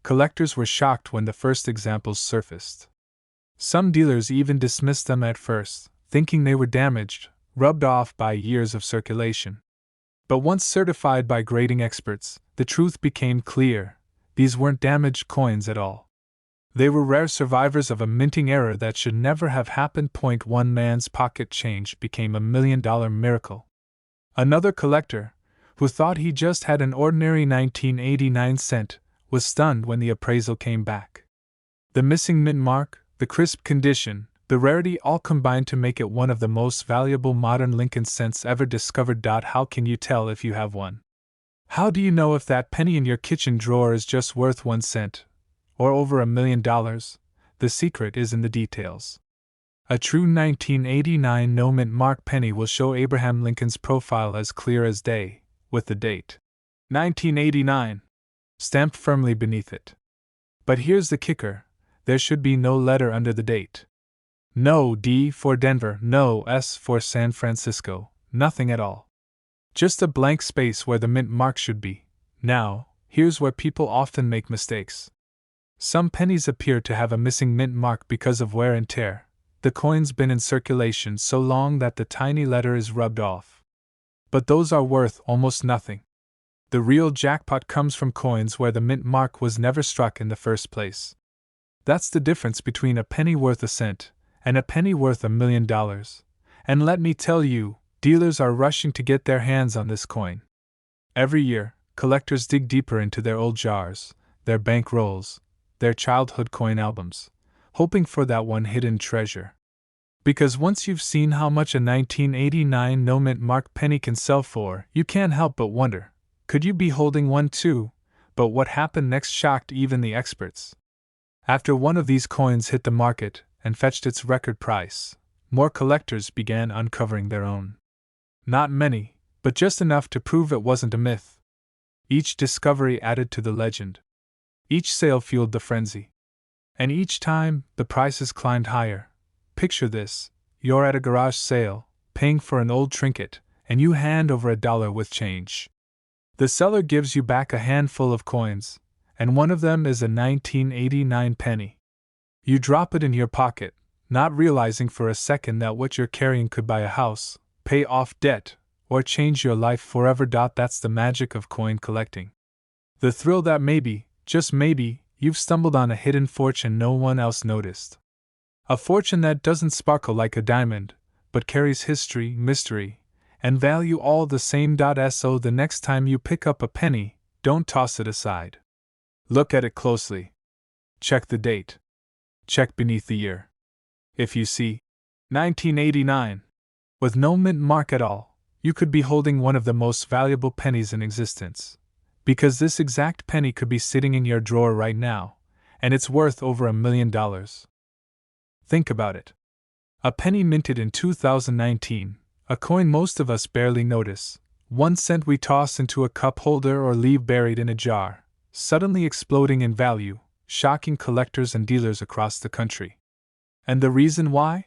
Collectors were shocked when the first examples surfaced. Some dealers even dismissed them at first, thinking they were damaged, rubbed off by years of circulation. But once certified by grading experts, the truth became clear: these weren't damaged coins at all. They were rare survivors of a minting error that should never have happened. One man's pocket change became a $1 million miracle. Another collector, who thought he just had an ordinary 1989 cent, was stunned when the appraisal came back. The missing mint mark, the crisp condition, The rarity all combined to make it one of the most valuable modern Lincoln cents ever discovered. How can you tell if you have one? How do you know if that penny in your kitchen drawer is just worth 1 cent, or over $1 million? The secret is in the details. A true 1989 no-mint mark penny will show Abraham Lincoln's profile as clear as day, with the date 1989 stamped firmly beneath it. But here's the kicker: there should be no letter under the date. No D for Denver, no S for San Francisco, nothing at all. Just a blank space where the mint mark should be. Now, here's where people often make mistakes. Some pennies appear to have a missing mint mark because of wear and tear. The coin's been in circulation so long that the tiny letter is rubbed off. But those are worth almost nothing. The real jackpot comes from coins where the mint mark was never struck in the first place. That's the difference between a penny worth a cent and a penny worth $1 million. And let me tell you, dealers are rushing to get their hands on this coin. Every year, collectors dig deeper into their old jars, their bank rolls, their childhood coin albums, hoping for that one hidden treasure. Because once you've seen how much a 1989 no-mint mark penny can sell for, you can't help but wonder, could you be holding one too? But what happened next shocked even the experts. After one of these coins hit the market and fetched its record price, more collectors began uncovering their own. Not many, but just enough to prove it wasn't a myth. Each discovery added to the legend. Each sale fueled the frenzy. And each time, the prices climbed higher. Picture this: you're at a garage sale, paying for an old trinket, and you hand over $1 with change. The seller gives you back a handful of coins, and one of them is a 1989 penny. You drop it in your pocket, not realizing for a second that what you're carrying could buy a house, pay off debt, or change your life forever. That's the magic of coin collecting. The thrill that maybe, just maybe, you've stumbled on a hidden fortune no one else noticed. A fortune that doesn't sparkle like a diamond, but carries history, mystery, and value all the same. So the next time you pick up a penny, don't toss it aside. Look at it closely. Check the date. Check beneath the year. If you see 1989 with no mint mark at all, you could be holding one of the most valuable pennies in existence. Because this exact penny could be sitting in your drawer right now, and it's worth over $1 million. Think about it. A penny minted in 2019, a coin most of us barely notice, 1 cent we toss into a cup holder or leave buried in a jar, suddenly exploding in value, shocking collectors and dealers across the country. And the reason why?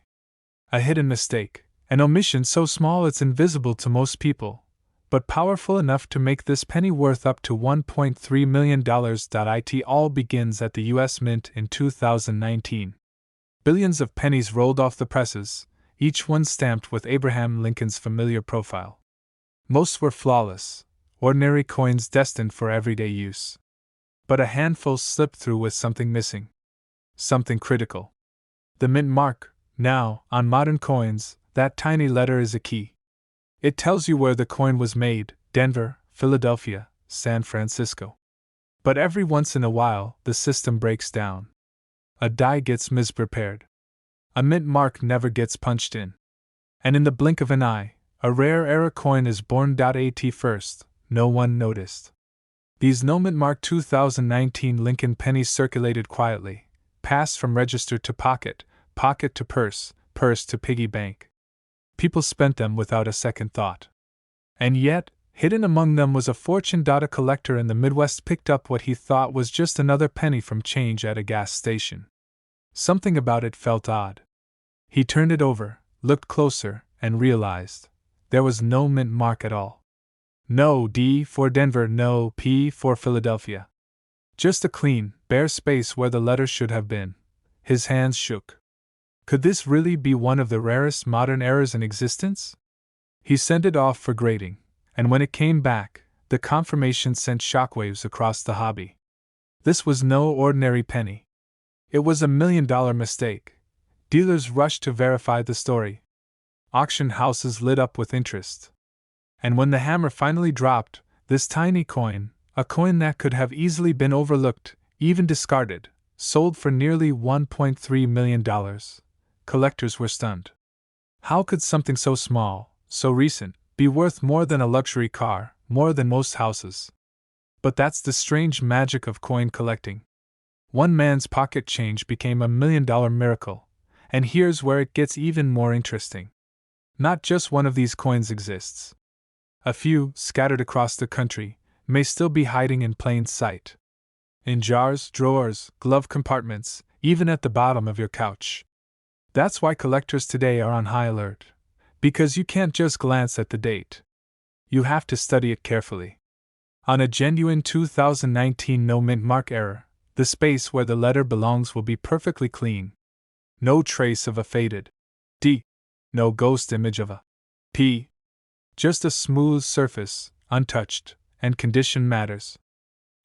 A hidden mistake, an omission so small it's invisible to most people, but powerful enough to make this penny worth up to $1.3 million. It all begins at the U.S. Mint in 2019. Billions of pennies rolled off the presses, each one stamped with Abraham Lincoln's familiar profile. Most were flawless, ordinary coins destined for everyday use. But a handful slipped through with something missing. Something critical. The mint mark. Now, on modern coins, that tiny letter is a key. It tells you where the coin was made: Denver, Philadelphia, San Francisco. But every once in a while, the system breaks down. A die gets misprepared. A mint mark never gets punched in. And in the blink of an eye, a rare error coin is born. At first, no one noticed. These no mint mark 2019 Lincoln pennies circulated quietly, passed from register to pocket, pocket to purse, purse to piggy bank. People spent them without a second thought. And yet, hidden among them was a fortune. A collector in the Midwest picked up what he thought was just another penny from change at a gas station. Something about it felt odd. He turned it over, looked closer, and realized there was no mint mark at all. No D for Denver, no P for Philadelphia. Just a clean, bare space where the letter should have been. His hands shook. Could this really be one of the rarest modern errors in existence? He sent it off for grading, and when it came back, the confirmation sent shockwaves across the hobby. This was no ordinary penny. It was $1 million mistake. Dealers rushed to verify the story. Auction houses lit up with interest. And when the hammer finally dropped, this tiny coin, a coin that could have easily been overlooked, even discarded, sold for nearly $1.3 million. collectors were stunned. How could something so small, so recent, be worth more than a luxury car, more than most houses? But that's the strange magic of coin collecting. One man's pocket change became $1 million miracle, and here's where it gets even more interesting. Not just one of these coins exists. A few, scattered across the country, may still be hiding in plain sight. In jars, drawers, glove compartments, even at the bottom of your couch. That's why collectors today are on high alert. Because you can't just glance at the date. You have to study it carefully. On a genuine 2019 no mint mark error, the space where the letter belongs will be perfectly clean. No trace of a faded D. No ghost image of a P. Just a smooth surface, untouched, and condition matters.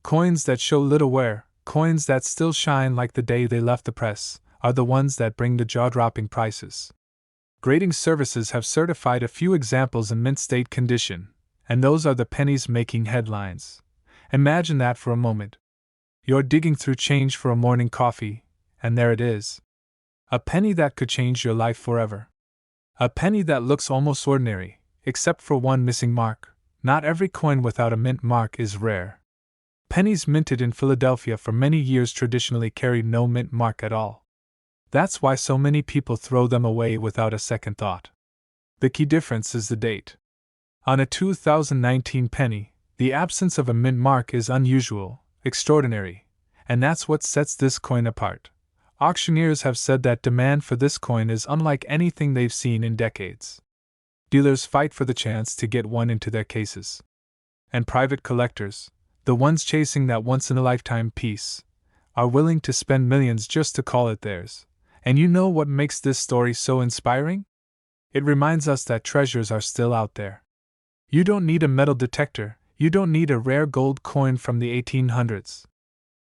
Coins that show little wear, coins that still shine like the day they left the press, are the ones that bring the jaw-dropping prices. Grading services have certified a few examples in mint state condition, and those are the pennies making headlines. Imagine that for a moment. You're digging through change for a morning coffee, and there it is. A penny that could change your life forever. A penny that looks almost ordinary, except for one missing mark. Not every coin without a mint mark is rare. Pennies minted in Philadelphia for many years traditionally carried no mint mark at all. That's why so many people throw them away without a second thought. The key difference is the date. On a 2019 penny, the absence of a mint mark is unusual, extraordinary, and that's what sets this coin apart. Auctioneers have said that demand for this coin is unlike anything they've seen in decades. Dealers fight for the chance to get one into their cases. And private collectors, the ones chasing that once-in-a-lifetime piece, are willing to spend millions just to call it theirs. And you know what makes this story so inspiring? It reminds us that treasures are still out there. You don't need a metal detector, you don't need a rare gold coin from the 1800s.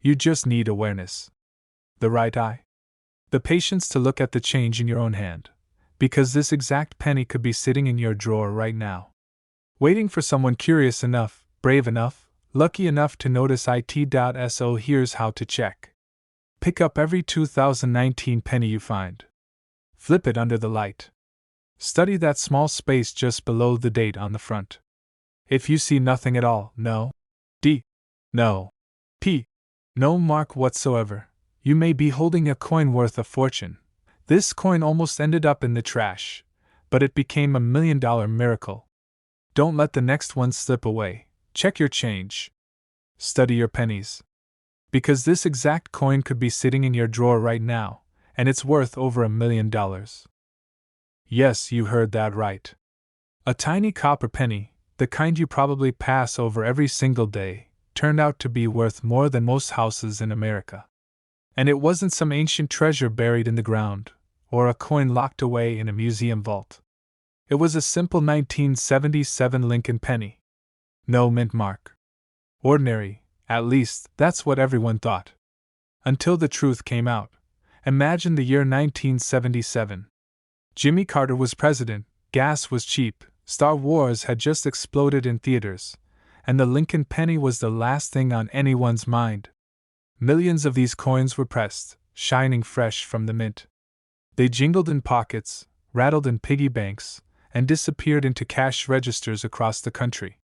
You just need awareness. The right eye. The patience to look at the change in your own hand. Because this exact penny could be sitting in your drawer right now. Waiting for someone curious enough, brave enough, lucky enough to notice it.so. Here's how to check. Pick up every 2019 penny you find. Flip it under the light. Study that small space just below the date on the front. If you see nothing at all, no D, no P, no mark whatsoever, you may be holding a coin worth a fortune. This coin almost ended up in the trash, but it became $1 million miracle. Don't let the next one slip away. Check your change. Study your pennies. Because this exact coin could be sitting in your drawer right now, and it's worth over $1 million. Yes, you heard that right. A tiny copper penny, the kind you probably pass over every single day, turned out to be worth more than most houses in America. And it wasn't some ancient treasure buried in the ground, or a coin locked away in a museum vault. It was a simple 1977 Lincoln penny. No mint mark. Ordinary, at least, that's what everyone thought. Until the truth came out. Imagine the year 1977. Jimmy Carter was president, gas was cheap, Star Wars had just exploded in theaters, and the Lincoln penny was the last thing on anyone's mind. Millions of these coins were pressed, shining fresh from the mint. They jingled in pockets, rattled in piggy banks, and disappeared into cash registers across the country.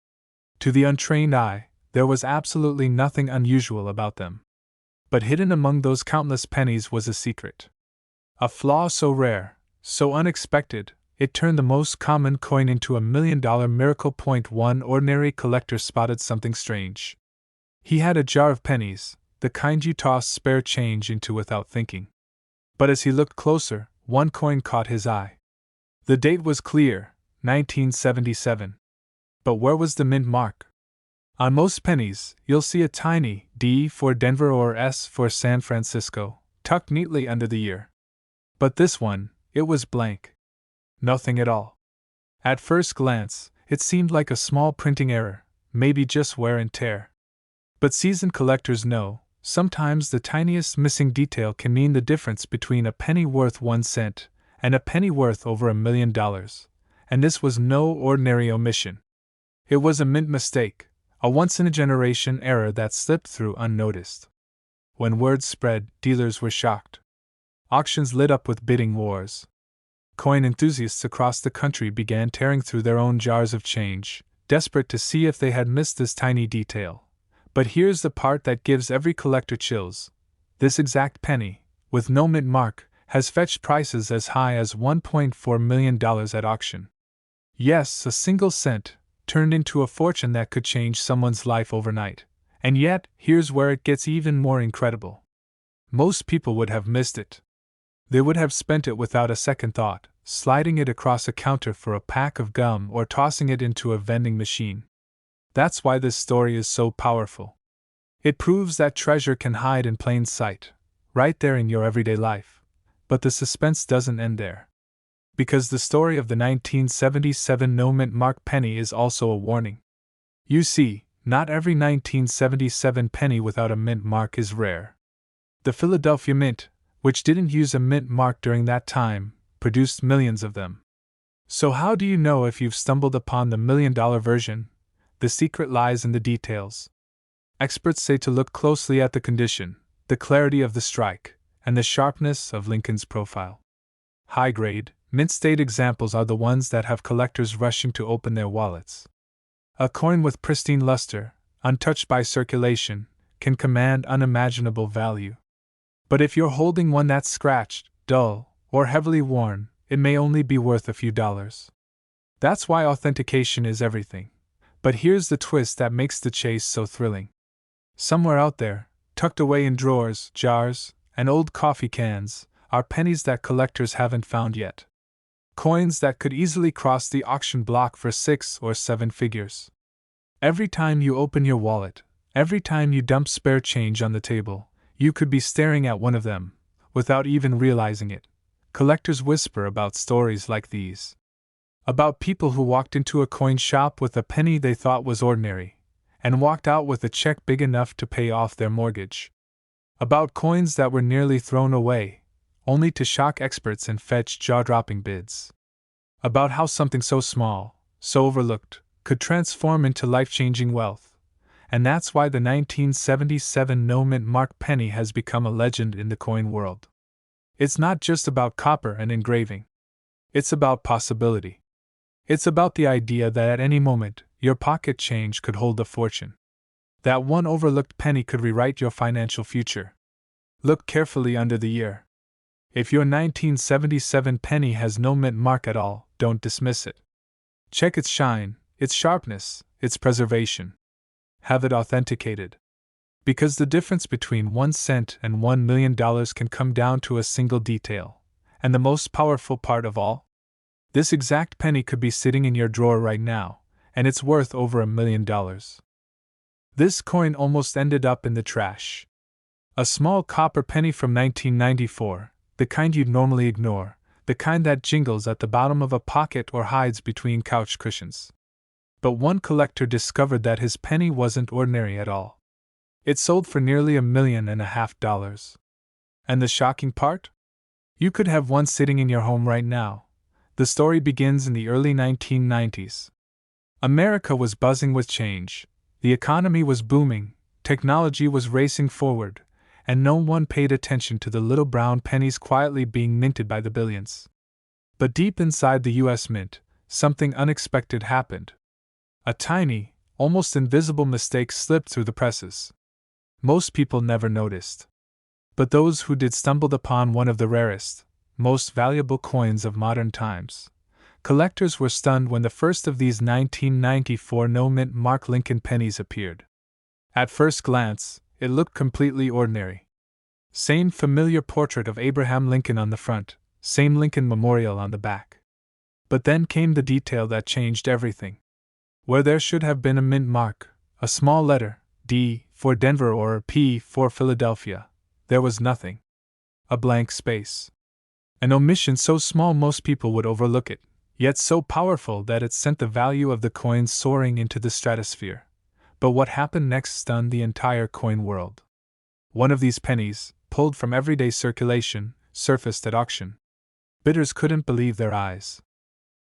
To the untrained eye, there was absolutely nothing unusual about them. But hidden among those countless pennies was a secret. A flaw so rare, so unexpected, it turned the most common coin into $1 million miracle. One ordinary collector spotted something strange. He had a jar of pennies, the kind you toss spare change into without thinking. But as he looked closer, one coin caught his eye. The date was clear, 1977. But where was the mint mark? On most pennies, you'll see a tiny D for Denver or S for San Francisco, tucked neatly under the year. But this one, it was blank. Nothing at all. At first glance, it seemed like a small printing error, maybe just wear and tear. But seasoned collectors know, sometimes the tiniest missing detail can mean the difference between a penny worth 1 cent and a penny worth over $1 million. And this was no ordinary omission. It was a mint mistake, a once-in-a-generation error that slipped through unnoticed. When word spread, dealers were shocked. auctions lit up with bidding wars. Coin enthusiasts across the country began tearing through their own jars of change, desperate to see if they had missed this tiny detail. But here's the part that gives every collector chills. This exact penny, with no mint mark, has fetched prices as high as $1.4 million at auction. Yes, a single cent turned into a fortune that could change someone's life overnight. And yet, here's where it gets even more incredible. Most people would have missed it. They would have spent it without a second thought, sliding it across a counter for a pack of gum or tossing it into a vending machine. That's why this story is so powerful. It proves that treasure can hide in plain sight, right there in your everyday life. But the suspense doesn't end there. Because the story of the 1977 no-mint mark penny is also a warning. You see, not every 1977 penny without a mint mark is rare. The Philadelphia Mint, which didn't use a mint mark during that time, produced millions of them. So how do you know if you've stumbled upon the $1 million version? The secret lies in the details. Experts say to look closely at the condition, the clarity of the strike, and the sharpness of Lincoln's profile. High-grade, mint-state examples are the ones that have collectors rushing to open their wallets. A coin with pristine luster, untouched by circulation, can command unimaginable value. But if you're holding one that's scratched, dull, or heavily worn, it may only be worth a few dollars. That's why authentication is everything. But here's the twist that makes the chase so thrilling. Somewhere out there, tucked away in drawers, jars, and old coffee cans, are pennies that collectors haven't found yet. Coins that could easily cross the auction block for 6 or 7 figures. Every time you open your wallet, every time you dump spare change on the table, you could be staring at one of them, without even realizing it. Collectors whisper about stories like these. About people who walked into a coin shop with a penny they thought was ordinary, and walked out with a check big enough to pay off their mortgage. About coins that were nearly thrown away, only to shock experts and fetch jaw-dropping bids. About how something so small, so overlooked, could transform into life-changing wealth. And that's why the 1977 no-mint mark penny has become a legend in the coin world. It's not just about copper and engraving. It's about possibility. It's about the idea that at any moment, your pocket change could hold a fortune. That one overlooked penny could rewrite your financial future. Look carefully under the ear. If your 1977 penny has no mint mark at all, don't dismiss it. Check its shine, its sharpness, its preservation. Have it authenticated. Because the difference between 1 cent and $1 million can come down to a single detail. And the most powerful part of all? This exact penny could be sitting in your drawer right now, and it's worth over $1 million. This coin almost ended up in the trash. A small copper penny from 1994, the kind you'd normally ignore, the kind that jingles at the bottom of a pocket or hides between couch cushions. But one collector discovered that his penny wasn't ordinary at all. It sold for nearly $1.5 million. And the shocking part? You could have one sitting in your home right now. The story begins in the early 1990s. America was buzzing with change. The economy was booming, technology was racing forward, and no one paid attention to the little brown pennies quietly being minted by the billions. But deep inside the U.S. Mint, something unexpected happened. A tiny, almost invisible mistake slipped through the presses. Most people never noticed. But those who did stumbled upon one of the rarest, most valuable coins of modern times. Collectors were stunned when the first of these 1994 no-mint mark Lincoln pennies appeared. At first glance, it looked completely ordinary. Same familiar portrait of Abraham Lincoln on the front, same Lincoln Memorial on the back. But then came the detail that changed everything. Where there should have been a mint mark, a small letter, D for Denver or P for Philadelphia, there was nothing. A blank space. An omission so small most people would overlook it, yet so powerful that it sent the value of the coin soaring into the stratosphere. But what happened next stunned the entire coin world. One of these pennies, pulled from everyday circulation, surfaced at auction. Bidders couldn't believe their eyes.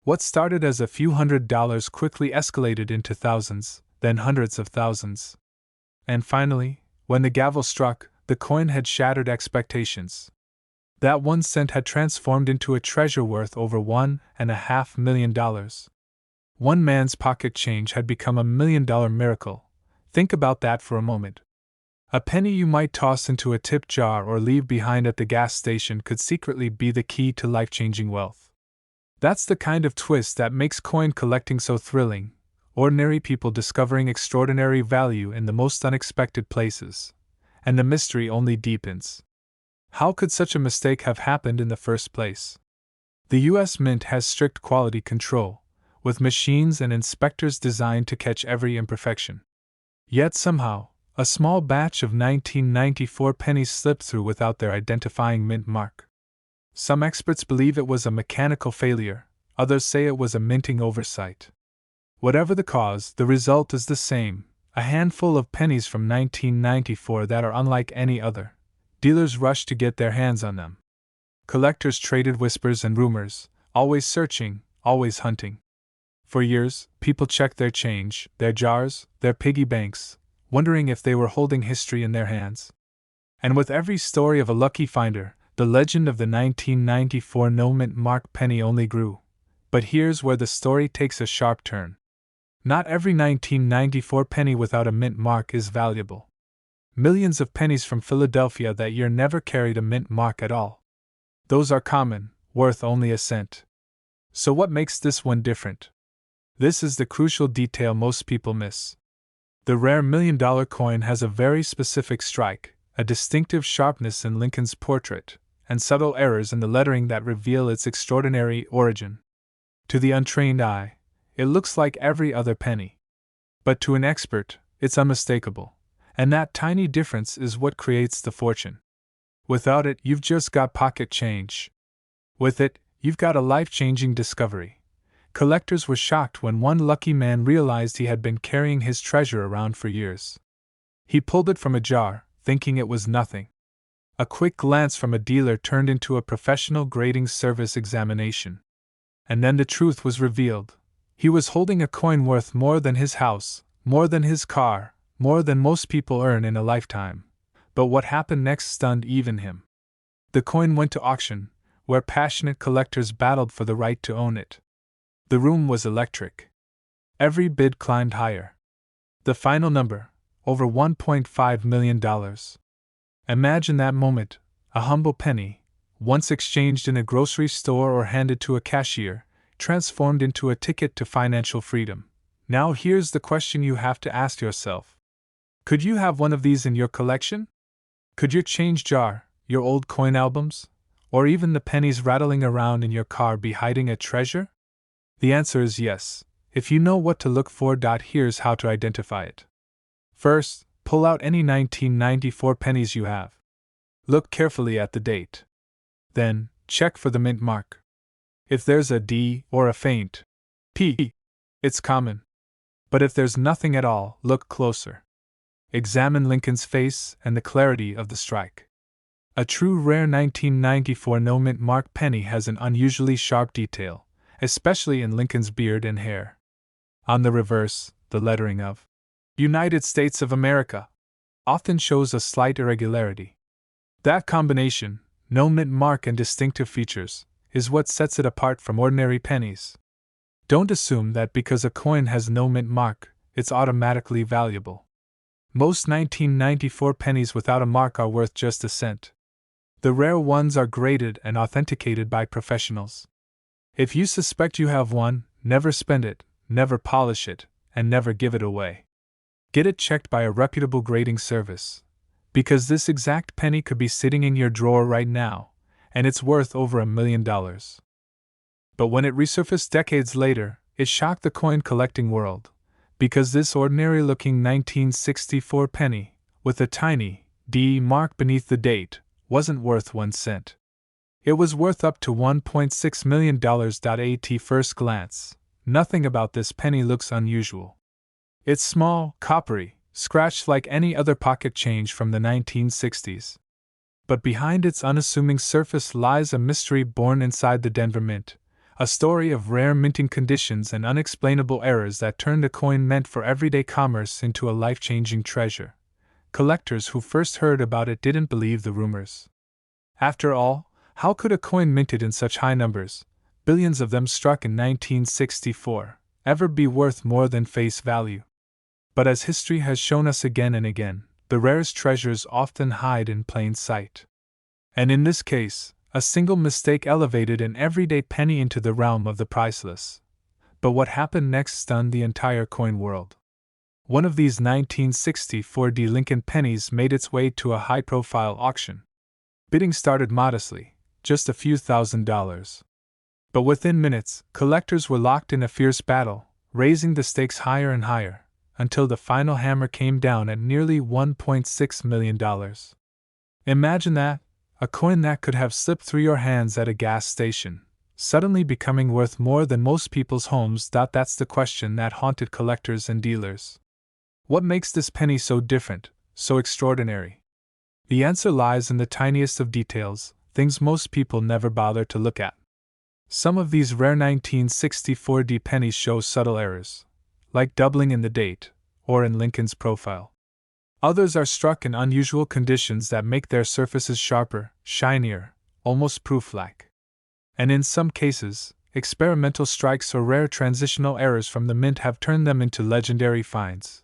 What started as a few $100s quickly escalated into thousands, then hundreds of thousands. And finally, when the gavel struck, the coin had shattered expectations. That 1 cent had transformed into a treasure worth over $1.5 million. One man's pocket change had become $1 million miracle. Think about that for a moment. A penny you might toss into a tip jar or leave behind at the gas station could secretly be the key to life-changing wealth. That's the kind of twist that makes coin collecting so thrilling, ordinary people discovering extraordinary value in the most unexpected places. And the mystery only deepens. How could such a mistake have happened in the first place? The U.S. Mint has strict quality control, with machines and inspectors designed to catch every imperfection. Yet somehow, a small batch of 1994 pennies slipped through without their identifying mint mark. Some experts believe it was a mechanical failure, others say it was a minting oversight. Whatever the cause, the result is the same: a handful of pennies from 1994 that are unlike any other. Dealers rushed to get their hands on them. Collectors traded whispers and rumors, always searching, always hunting. For years, people checked their change, their jars, their piggy banks, wondering if they were holding history in their hands. And with every story of a lucky finder, the legend of the 1994 no-mint mark penny only grew. But here's where the story takes a sharp turn. Not every 1994 penny without a mint mark is valuable. Millions of pennies from Philadelphia that year never carried a mint mark at all. Those are common, worth only a cent. So what makes this one different? This is the crucial detail most people miss. The rare $1 million coin has a very specific strike, a distinctive sharpness in Lincoln's portrait, and subtle errors in the lettering that reveal its extraordinary origin. To the untrained eye, it looks like every other penny. But to an expert, it's unmistakable, and that tiny difference is what creates the fortune. Without it, you've just got pocket change. With it, you've got a life-changing discovery. Collectors were shocked when one lucky man realized he had been carrying his treasure around for years. He pulled it from a jar, thinking it was nothing. A quick glance from a dealer turned into a professional grading service examination. And then the truth was revealed. He was holding a coin worth more than his house, more than his car, more than most people earn in a lifetime. But what happened next stunned even him. The coin went to auction, where passionate collectors battled for the right to own it. The room was electric. Every bid climbed higher. The final number, over $1.5 million. Imagine that moment: a humble penny, once exchanged in a grocery store or handed to a cashier, transformed into a ticket to financial freedom. Now here's the question you have to ask yourself. Could you have one of these in your collection? Could your change jar, your old coin albums, or even the pennies rattling around in your car be hiding a treasure? The answer is yes, if you know what to look for. Here's how to identify it. First, pull out any 1994 pennies you have. Look carefully at the date. Then, check for the mint mark. If there's a D or a faint P, it's common. But if there's nothing at all, look closer. Examine Lincoln's face and the clarity of the strike. A true rare 1994 no mint mark penny has an unusually sharp detail, especially in Lincoln's beard and hair. On the reverse, the lettering of United States of America often shows a slight irregularity. That combination, no mint mark and distinctive features, is what sets it apart from ordinary pennies. Don't assume that because a coin has no mint mark, it's automatically valuable. Most 1994 pennies without a mark are worth just a cent. The rare ones are graded and authenticated by professionals. If you suspect you have one, never spend it, never polish it, and never give it away. Get it checked by a reputable grading service. Because this exact penny could be sitting in your drawer right now, and it's worth over $1 million. But when it resurfaced decades later, it shocked the coin collecting world. Because this ordinary-looking 1964 penny, with a tiny D mark beneath the date, wasn't worth 1 cent. It was worth up to $1.6 million. At first glance, nothing about this penny looks unusual. It's small, coppery, scratched like any other pocket change from the 1960s. But behind its unassuming surface lies a mystery born inside the Denver Mint, a story of rare minting conditions and unexplainable errors that turned a coin meant for everyday commerce into a life-changing treasure. Collectors who first heard about it didn't believe the rumors. After all, How could a coin minted in such high numbers, billions of them struck in 1964, ever be worth more than face value? But as history has shown us again and again, the rarest treasures often hide in plain sight. And in this case, a single mistake elevated an everyday penny into the realm of the priceless. But what happened next stunned the entire coin world. One of these 1964 D. Lincoln pennies made its way to a high-profile auction. Bidding started modestly, just a few $1,000s. But within minutes, collectors were locked in a fierce battle, raising the stakes higher and higher, until the final hammer came down at nearly $1.6 million. Imagine that, a coin that could have slipped through your hands at a gas station, suddenly becoming worth more than most people's homes. That's the question that haunted collectors and dealers. What makes this penny so different, so extraordinary? The answer lies in the tiniest of details, things most people never bother to look at. Some of these rare 1964 D pennies show subtle errors, like doubling in the date, or in Lincoln's profile. Others are struck in unusual conditions that make their surfaces sharper, shinier, almost proof-like. And in some cases, experimental strikes or rare transitional errors from the mint have turned them into legendary finds.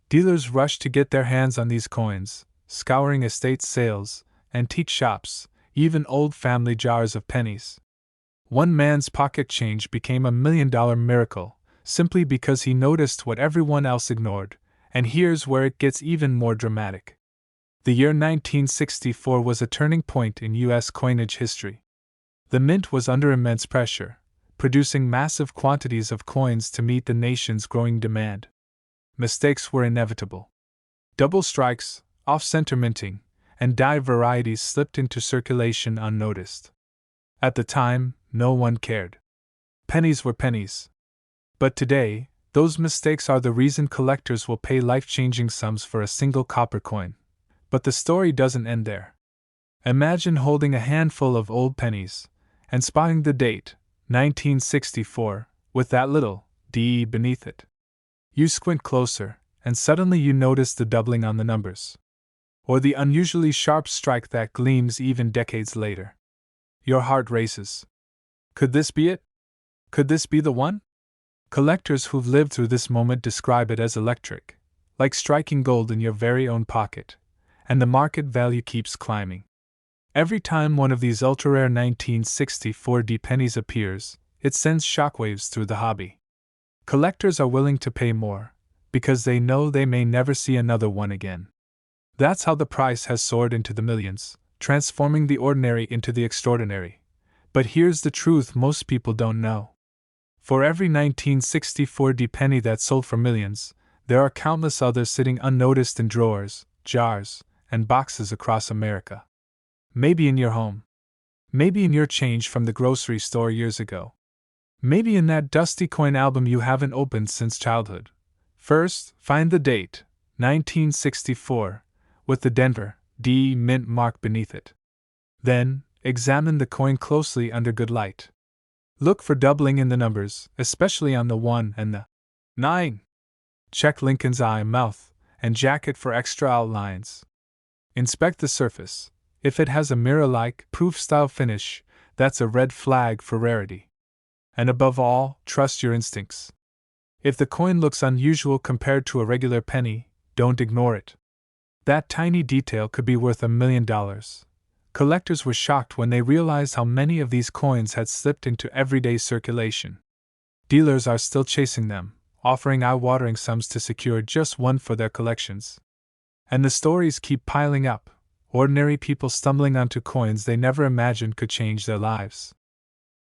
Dealers rush to get their hands on these coins, scouring estate sales, antique shops, even old family jars of pennies. One man's pocket change became $1 million miracle, simply because he noticed what everyone else ignored, and here's where it gets even more dramatic. The year 1964 was a turning point in U.S. coinage history. The mint was under immense pressure, producing massive quantities of coins to meet the nation's growing demand. Mistakes were inevitable. Double strikes, off-center minting, and die varieties slipped into circulation unnoticed. At the time, no one cared. Pennies were pennies. But today, those mistakes are the reason collectors will pay life-changing sums for a single copper coin. But the story doesn't end there. Imagine holding a handful of old pennies, and spotting the date, 1964, with that little D beneath it. You squint closer, and suddenly you notice the doubling on the numbers. Or the unusually sharp strike that gleams even decades later. Your heart races. Could this be it? Could this be the one? Collectors who've lived through this moment describe it as electric, like striking gold in your very own pocket, and the market value keeps climbing. Every time one of these ultra-rare 1964 D pennies appears, it sends shockwaves through the hobby. Collectors are willing to pay more, because they know they may never see another one again. That's how the price has soared into the millions, transforming the ordinary into the extraordinary. But here's the truth most people don't know. For every 1964 D penny that sold for millions, there are countless others sitting unnoticed in drawers, jars, and boxes across America. Maybe in your home. Maybe in your change from the grocery store years ago. Maybe in that dusty coin album you haven't opened since childhood. First, find the date, 1964, with the Denver D mint mark beneath it. Then, examine the coin closely under good light. Look for doubling in the numbers, especially on the 1 and the 9. Check Lincoln's eye, mouth, and jacket for extra outlines. Inspect the surface. If it has a mirror-like, proof-style finish, that's a red flag for rarity. And above all, trust your instincts. If the coin looks unusual compared to a regular penny, don't ignore it. That tiny detail could be worth $1 million. Collectors were shocked when they realized how many of these coins had slipped into everyday circulation. Dealers are still chasing them, offering eye-watering sums to secure just one for their collections. And the stories keep piling up, ordinary people stumbling onto coins they never imagined could change their lives.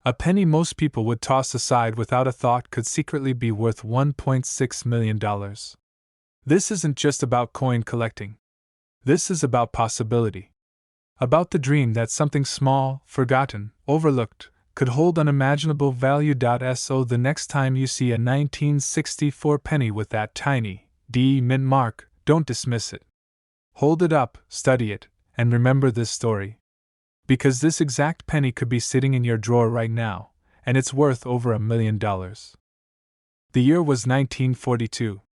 A penny most people would toss aside without a thought could secretly be worth $1.6 million. This isn't just about coin collecting. This is about possibility. About the dream that something small, forgotten, overlooked, could hold unimaginable value. So the next time you see a 1964 penny with that tiny D mint mark, don't dismiss it. Hold it up, study it, and remember this story. Because this exact penny could be sitting in your drawer right now, and it's worth over $1 million. The year was 1942.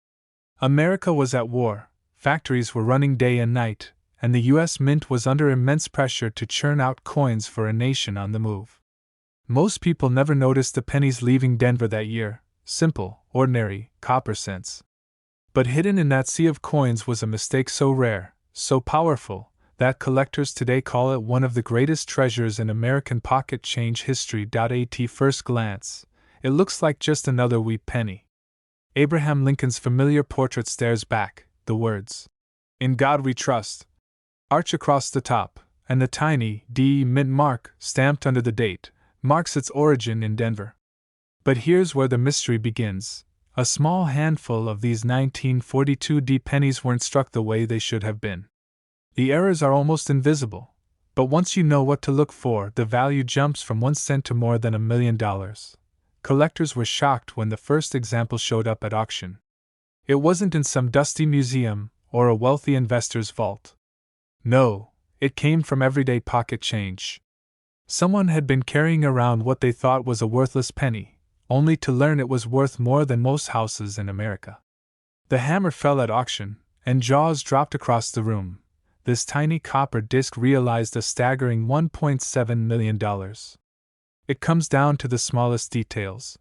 America was at war, factories were running day and night, and the U.S. Mint was under immense pressure to churn out coins for a nation on the move. Most people never noticed the pennies leaving Denver that year, simple, ordinary, copper cents. But hidden in that sea of coins was a mistake so rare, so powerful, that collectors today call it one of the greatest treasures in American pocket change history. At first glance, it looks like just another wheat penny. Abraham Lincoln's familiar portrait stares back, the words, "In God We Trust," arch across the top, and the tiny D mint mark, stamped under the date, marks its origin in Denver. But here's where the mystery begins. A small handful of these 1942 D pennies weren't struck the way they should have been. The errors are almost invisible, but once you know what to look for, the value jumps from 1 cent to more than $1 million. Collectors were shocked when the first example showed up at auction. It wasn't in some dusty museum or a wealthy investor's vault. No, it came from everyday pocket change. Someone had been carrying around what they thought was a worthless penny, only to learn it was worth more than most houses in America. The hammer fell at auction, and jaws dropped across the room. This tiny copper disc realized a staggering $1.7 million. It comes down to the smallest details.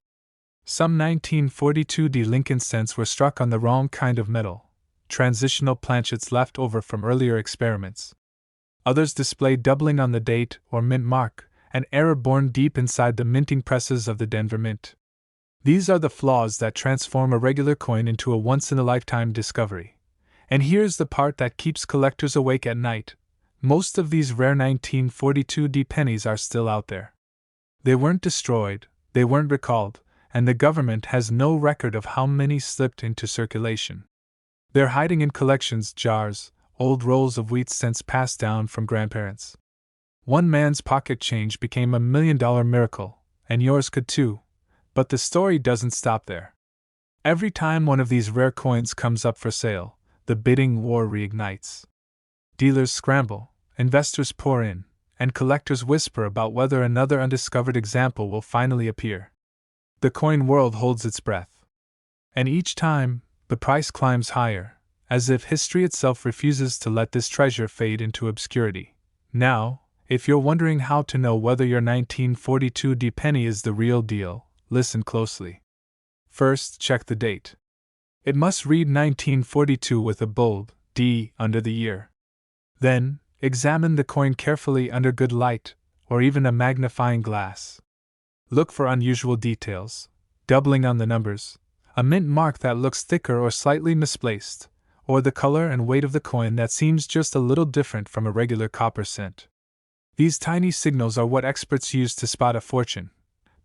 Some 1942 D Lincoln cents were struck on the wrong kind of metal, transitional planchets left over from earlier experiments. Others displayed doubling on the date or mint mark, an error born deep inside the minting presses of the Denver Mint. These are the flaws that transform a regular coin into a once-in-a-lifetime discovery. And here's the part that keeps collectors awake at night. Most of these rare 1942 D pennies are still out there. They weren't destroyed, they weren't recalled, and the government has no record of how many slipped into circulation. They're hiding in collections, jars, old rolls of wheat cents passed down from grandparents. One man's pocket change became $1 million miracle, and yours could too. But the story doesn't stop there. Every time one of these rare coins comes up for sale, the bidding war reignites. Dealers scramble, investors pour in, and collectors whisper about whether another undiscovered example will finally appear. The coin world holds its breath. And each time, the price climbs higher, as if history itself refuses to let this treasure fade into obscurity. Now, if you're wondering how to know whether your 1942 D penny is the real deal, listen closely. First, check the date. It must read 1942 with a bold D under the year. Then, examine the coin carefully under good light, or even a magnifying glass. Look for unusual details, doubling on the numbers, a mint mark that looks thicker or slightly misplaced, or the color and weight of the coin that seems just a little different from a regular copper cent. These tiny signals are what experts use to spot a fortune.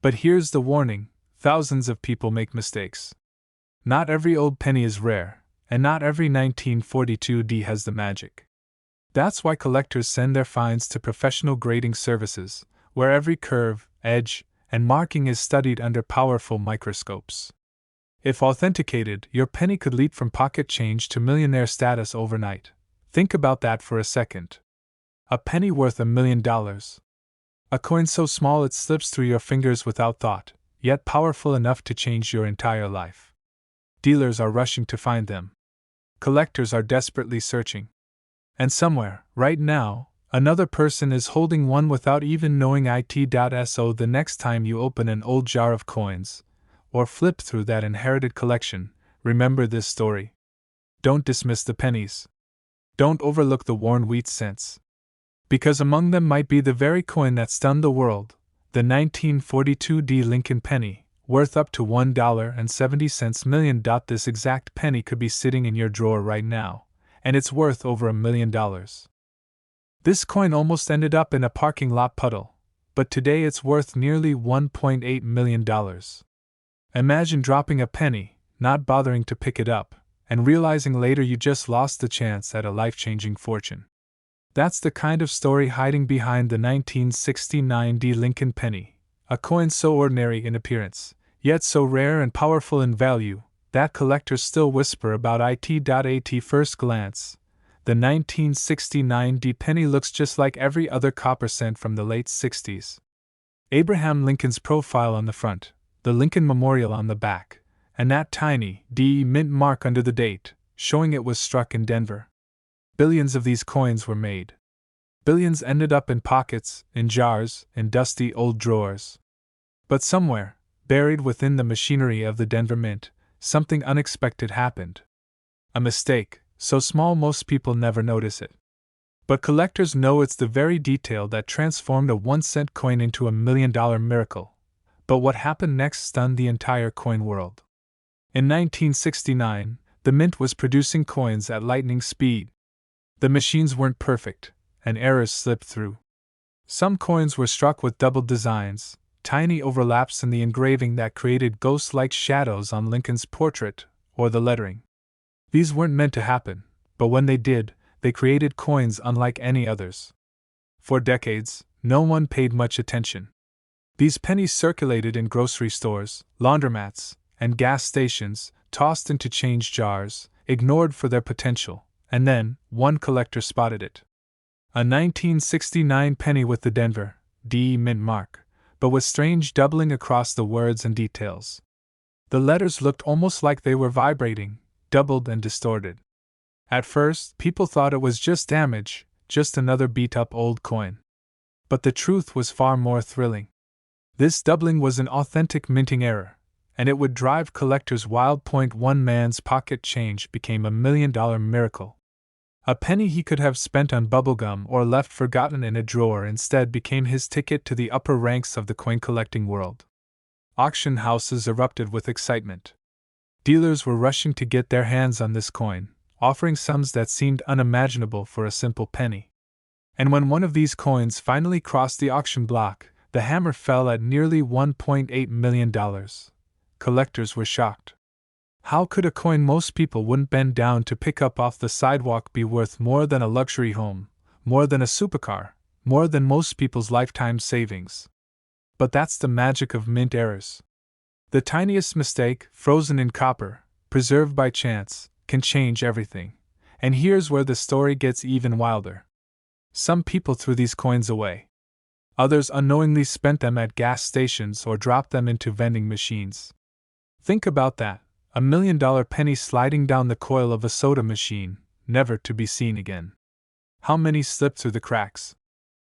But here's the warning: thousands of people make mistakes. Not every old penny is rare, and not every 1942 D has the magic. That's why collectors send their finds to professional grading services, where every curve, edge, and marking is studied under powerful microscopes. If authenticated, your penny could leap from pocket change to millionaire status overnight. Think about that for a second. A penny worth $1 million. A coin so small it slips through your fingers without thought, yet powerful enough to change your entire life. Dealers are rushing to find them. Collectors are desperately searching. And somewhere, right now, another person is holding one without even knowing it. So the next time you open an old jar of coins, or flip through that inherited collection, remember this story. Don't dismiss the pennies. Don't overlook the worn wheat cents. Because among them might be the very coin that stunned the world, the 1942 D Lincoln penny, worth up to $1.70 million. This exact penny could be sitting in your drawer right now, and it's worth over $1 million. This coin almost ended up in a parking lot puddle, but today it's worth nearly $1.8 million. Imagine dropping a penny, not bothering to pick it up, and realizing later you just lost the chance at a life-changing fortune. That's the kind of story hiding behind the 1969 D Lincoln penny, a coin so ordinary in appearance, yet so rare and powerful in value, that collectors still whisper about it. At first glance, the 1969 D penny looks just like every other copper cent from the late 60s. Abraham Lincoln's profile on the front, the Lincoln Memorial on the back, and that tiny D mint mark under the date, showing it was struck in Denver. billions of these coins were made. Billions ended up in pockets, in jars, in dusty old drawers. But somewhere, buried within the machinery of the Denver Mint, something unexpected happened. A mistake, so small most people never notice it. But collectors know it's the very detail that transformed a 1-cent coin into a $1 million miracle. But what happened next stunned the entire coin world. In 1969, the Mint was producing coins at lightning speed. The machines weren't perfect, and errors slipped through. Some coins were struck with doubled designs, tiny overlaps in the engraving that created ghost-like shadows on Lincoln's portrait or the lettering. These weren't meant to happen, but when they did, they created coins unlike any others. For decades, no one paid much attention. These pennies circulated in grocery stores, laundromats, and gas stations, tossed into change jars, ignored for their potential, and then, one collector spotted it. A 1969 penny with the Denver D mint mark, but with strange doubling across the words and details. The letters looked almost like they were vibrating, doubled and distorted. At first, people thought it was just damage, just another beat-up old coin. But the truth was far more thrilling. This doubling was an authentic minting error, and it would drive collectors wild. One man's pocket change became $1 million miracle. A penny he could have spent on bubblegum or left forgotten in a drawer instead became his ticket to the upper ranks of the coin collecting world. Auction houses erupted with excitement. Dealers were rushing to get their hands on this coin, offering sums that seemed unimaginable for a simple penny. And when one of these coins finally crossed the auction block, the hammer fell at nearly $1.8 million. Collectors were shocked. How could a coin most people wouldn't bend down to pick up off the sidewalk be worth more than a luxury home, more than a supercar, more than most people's lifetime savings? But that's the magic of mint errors. The tiniest mistake, frozen in copper, preserved by chance, can change everything. And here's where the story gets even wilder. Some people threw these coins away. Others unknowingly spent them at gas stations or dropped them into vending machines. Think about that, $1 million penny sliding down the coil of a soda machine, never to be seen again. How many slipped through the cracks?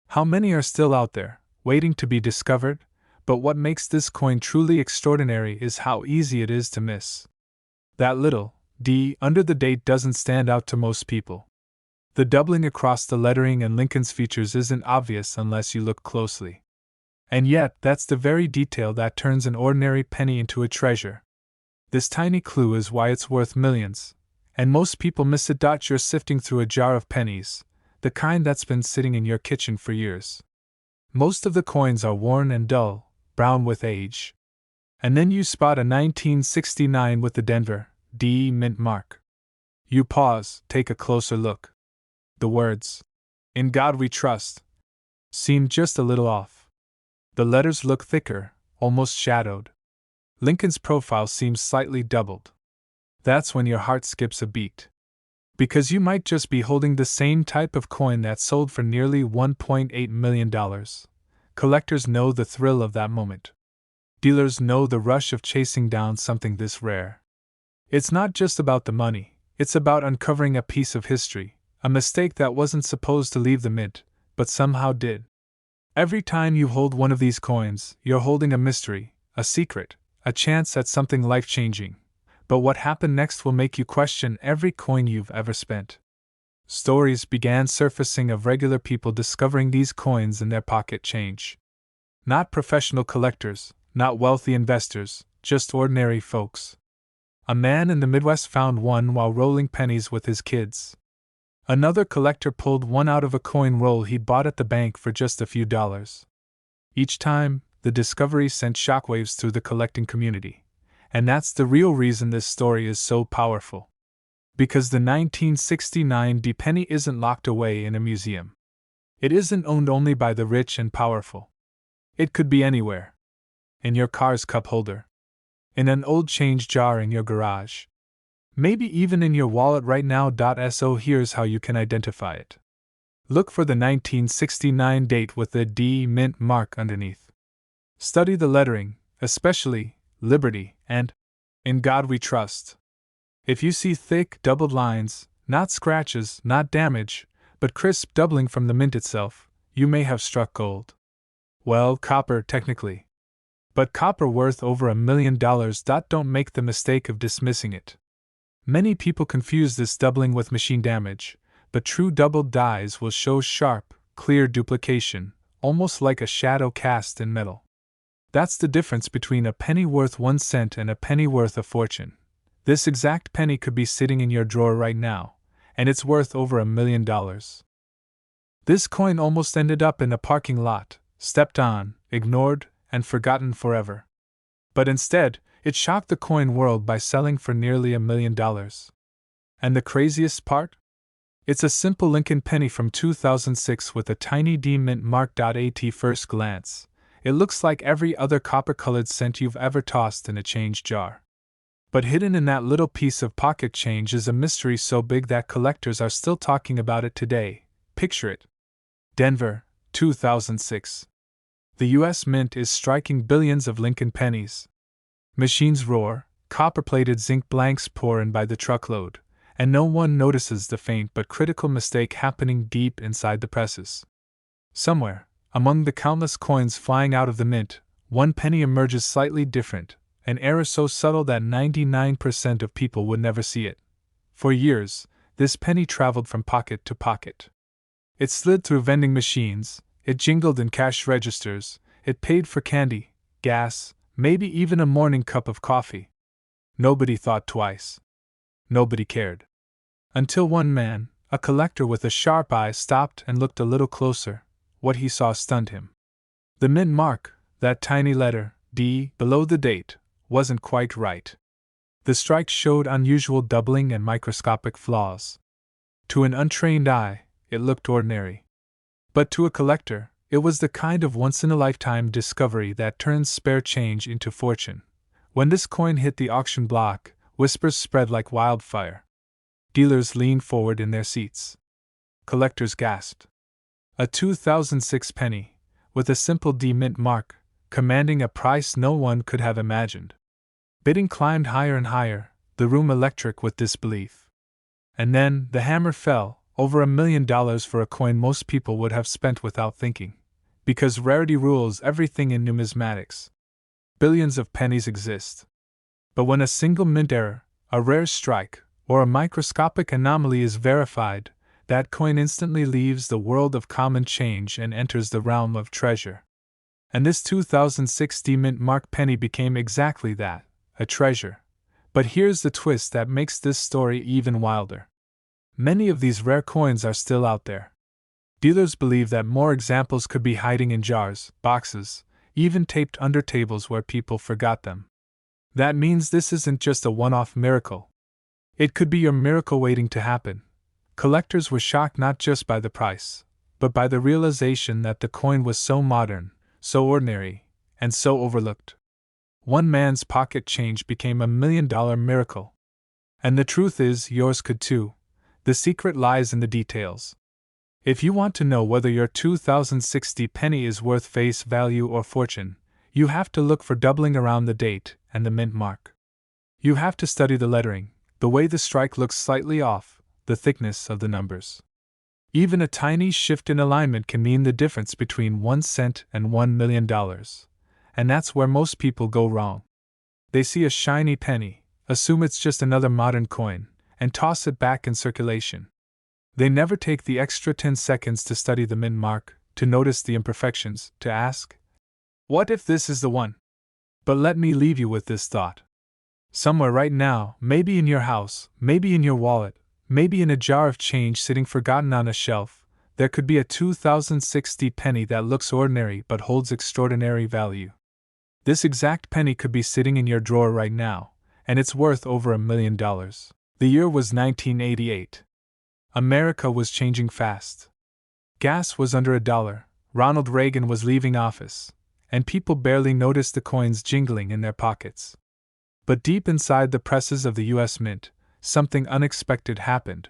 How many are still out there, waiting to be discovered? But what makes this coin truly extraordinary is how easy it is to miss. That little D under the date doesn't stand out to most people. The doubling across the lettering and Lincoln's features isn't obvious unless you look closely. And yet, that's the very detail that turns an ordinary penny into a treasure. This tiny clue is why it's worth millions, and most people miss it. You're sifting through a jar of pennies, the kind that's been sitting in your kitchen for years. Most of the coins are worn and dull, brown with age. And then you spot a 1969 with the Denver D mint mark. You pause, take a closer look. The words, "In God We Trust," seem just a little off. The letters look thicker, almost shadowed. Lincoln's profile seems slightly doubled. That's when your heart skips a beat. Because you might just be holding the same type of coin that sold for nearly $1.8 million. Collectors know the thrill of that moment. Dealers know the rush of chasing down something this rare. It's not just about the money, it's about uncovering a piece of history, a mistake that wasn't supposed to leave the mint, but somehow did. Every time you hold one of these coins, you're holding a mystery, a secret, a chance at something life-changing. But what happened next will make you question every coin you've ever spent. Stories began surfacing of regular people discovering these coins in their pocket change. Not professional collectors, not wealthy investors, just ordinary folks. A man in the Midwest found one while rolling pennies with his kids. Another collector pulled one out of a coin roll he'd bought at the bank for just a few dollars. Each time, the discovery sent shockwaves through the collecting community. And that's the real reason this story is so powerful. Because the 1969 D penny isn't locked away in a museum. It isn't owned only by the rich and powerful. It could be anywhere. In your car's cup holder. In an old change jar in your garage. Maybe even in your wallet right now. So here's how you can identify it. Look for the 1969 date with the D mint mark underneath. Study the lettering, especially Liberty and In God We Trust. If you see thick, doubled lines, Not scratches, not damage, but crisp doubling from the mint itself. You may have struck gold. Well, copper, technically. But copper worth over $1 million. Don't make the mistake of dismissing it. Many people confuse this doubling with machine damage, but true doubled dies will show sharp, clear duplication, almost like a shadow cast in metal. That's the difference between a penny worth 1 cent and a penny worth a fortune. This exact penny could be sitting in your drawer right now, and it's worth over $1 million. This coin almost ended up in a parking lot, stepped on, ignored, and forgotten forever. But instead, it shocked the coin world by selling for nearly $1 million. And the craziest part? It's a simple Lincoln penny from 2006 with a tiny D mint mark. At first glance, it looks like every other copper-colored cent you've ever tossed in a change jar. But hidden in that little piece of pocket change is a mystery so big that collectors are still talking about it today. Picture it. Denver, 2006. The U.S. Mint is striking billions of Lincoln pennies. Machines roar, copper-plated zinc blanks pour in by the truckload, and no one notices the faint but critical mistake happening deep inside the presses. Somewhere, among the countless coins flying out of the mint, one penny emerges slightly different, an error so subtle that 99% of people would never see it. For years, this penny traveled from pocket to pocket. It slid through vending machines, it jingled in cash registers, it paid for candy, gas, maybe even a morning cup of coffee. Nobody thought twice. Nobody cared. Until one man, a collector with a sharp eye, stopped and looked a little closer. What he saw stunned him. The mint mark, that tiny letter, D, below the date, wasn't quite right. The strike showed unusual doubling and microscopic flaws. To an untrained eye, it looked ordinary. But to a collector, it was the kind of once-in-a-lifetime discovery that turns spare change into fortune. When this coin hit the auction block, whispers spread like wildfire. Dealers leaned forward in their seats. Collectors gasped. A 2006 penny, with a simple D mint mark, commanding a price no one could have imagined. Bidding climbed higher and higher, the room electric with disbelief. And then the hammer fell, over $1 million for a coin most people would have spent without thinking. Because rarity rules everything in numismatics. Billions of pennies exist. But when a single mint error, a rare strike, or a microscopic anomaly is verified, that coin instantly leaves the world of common change and enters the realm of treasure. And this 2006 D mint mark penny became exactly that, a treasure. But here's the twist that makes this story even wilder. Many of these rare coins are still out there. Dealers believe that more examples could be hiding in jars, boxes, even taped under tables where people forgot them. That means this isn't just a one-off miracle. It could be your miracle waiting to happen. Collectors were shocked not just by the price, but by the realization that the coin was so modern, so ordinary, and so overlooked. One man's pocket change became $1 million miracle. And the truth is, yours could too. The secret lies in the details. If you want to know whether your 2060 penny is worth face value or fortune, you have to look for doubling around the date and the mint mark. You have to study the lettering, the way the strike looks slightly off, the thickness of the numbers. Even a tiny shift in alignment can mean the difference between 1 cent and $1 million. And that's where most people go wrong. They see a shiny penny, assume it's just another modern coin, and toss it back in circulation. They never take the extra 10 seconds to study the mint mark, to notice the imperfections, to ask, what if this is the one? But let me leave you with this thought. Somewhere right now, maybe in your house, maybe in your wallet, maybe in a jar of change sitting forgotten on a shelf, there could be a 2060 penny that looks ordinary but holds extraordinary value. This exact penny could be sitting in your drawer right now, and it's worth over $1 million. The year was 1988. America was changing fast. Gas was under $1, Ronald Reagan was leaving office, and people barely noticed the coins jingling in their pockets. But deep inside the presses of the U.S. Mint, something unexpected happened.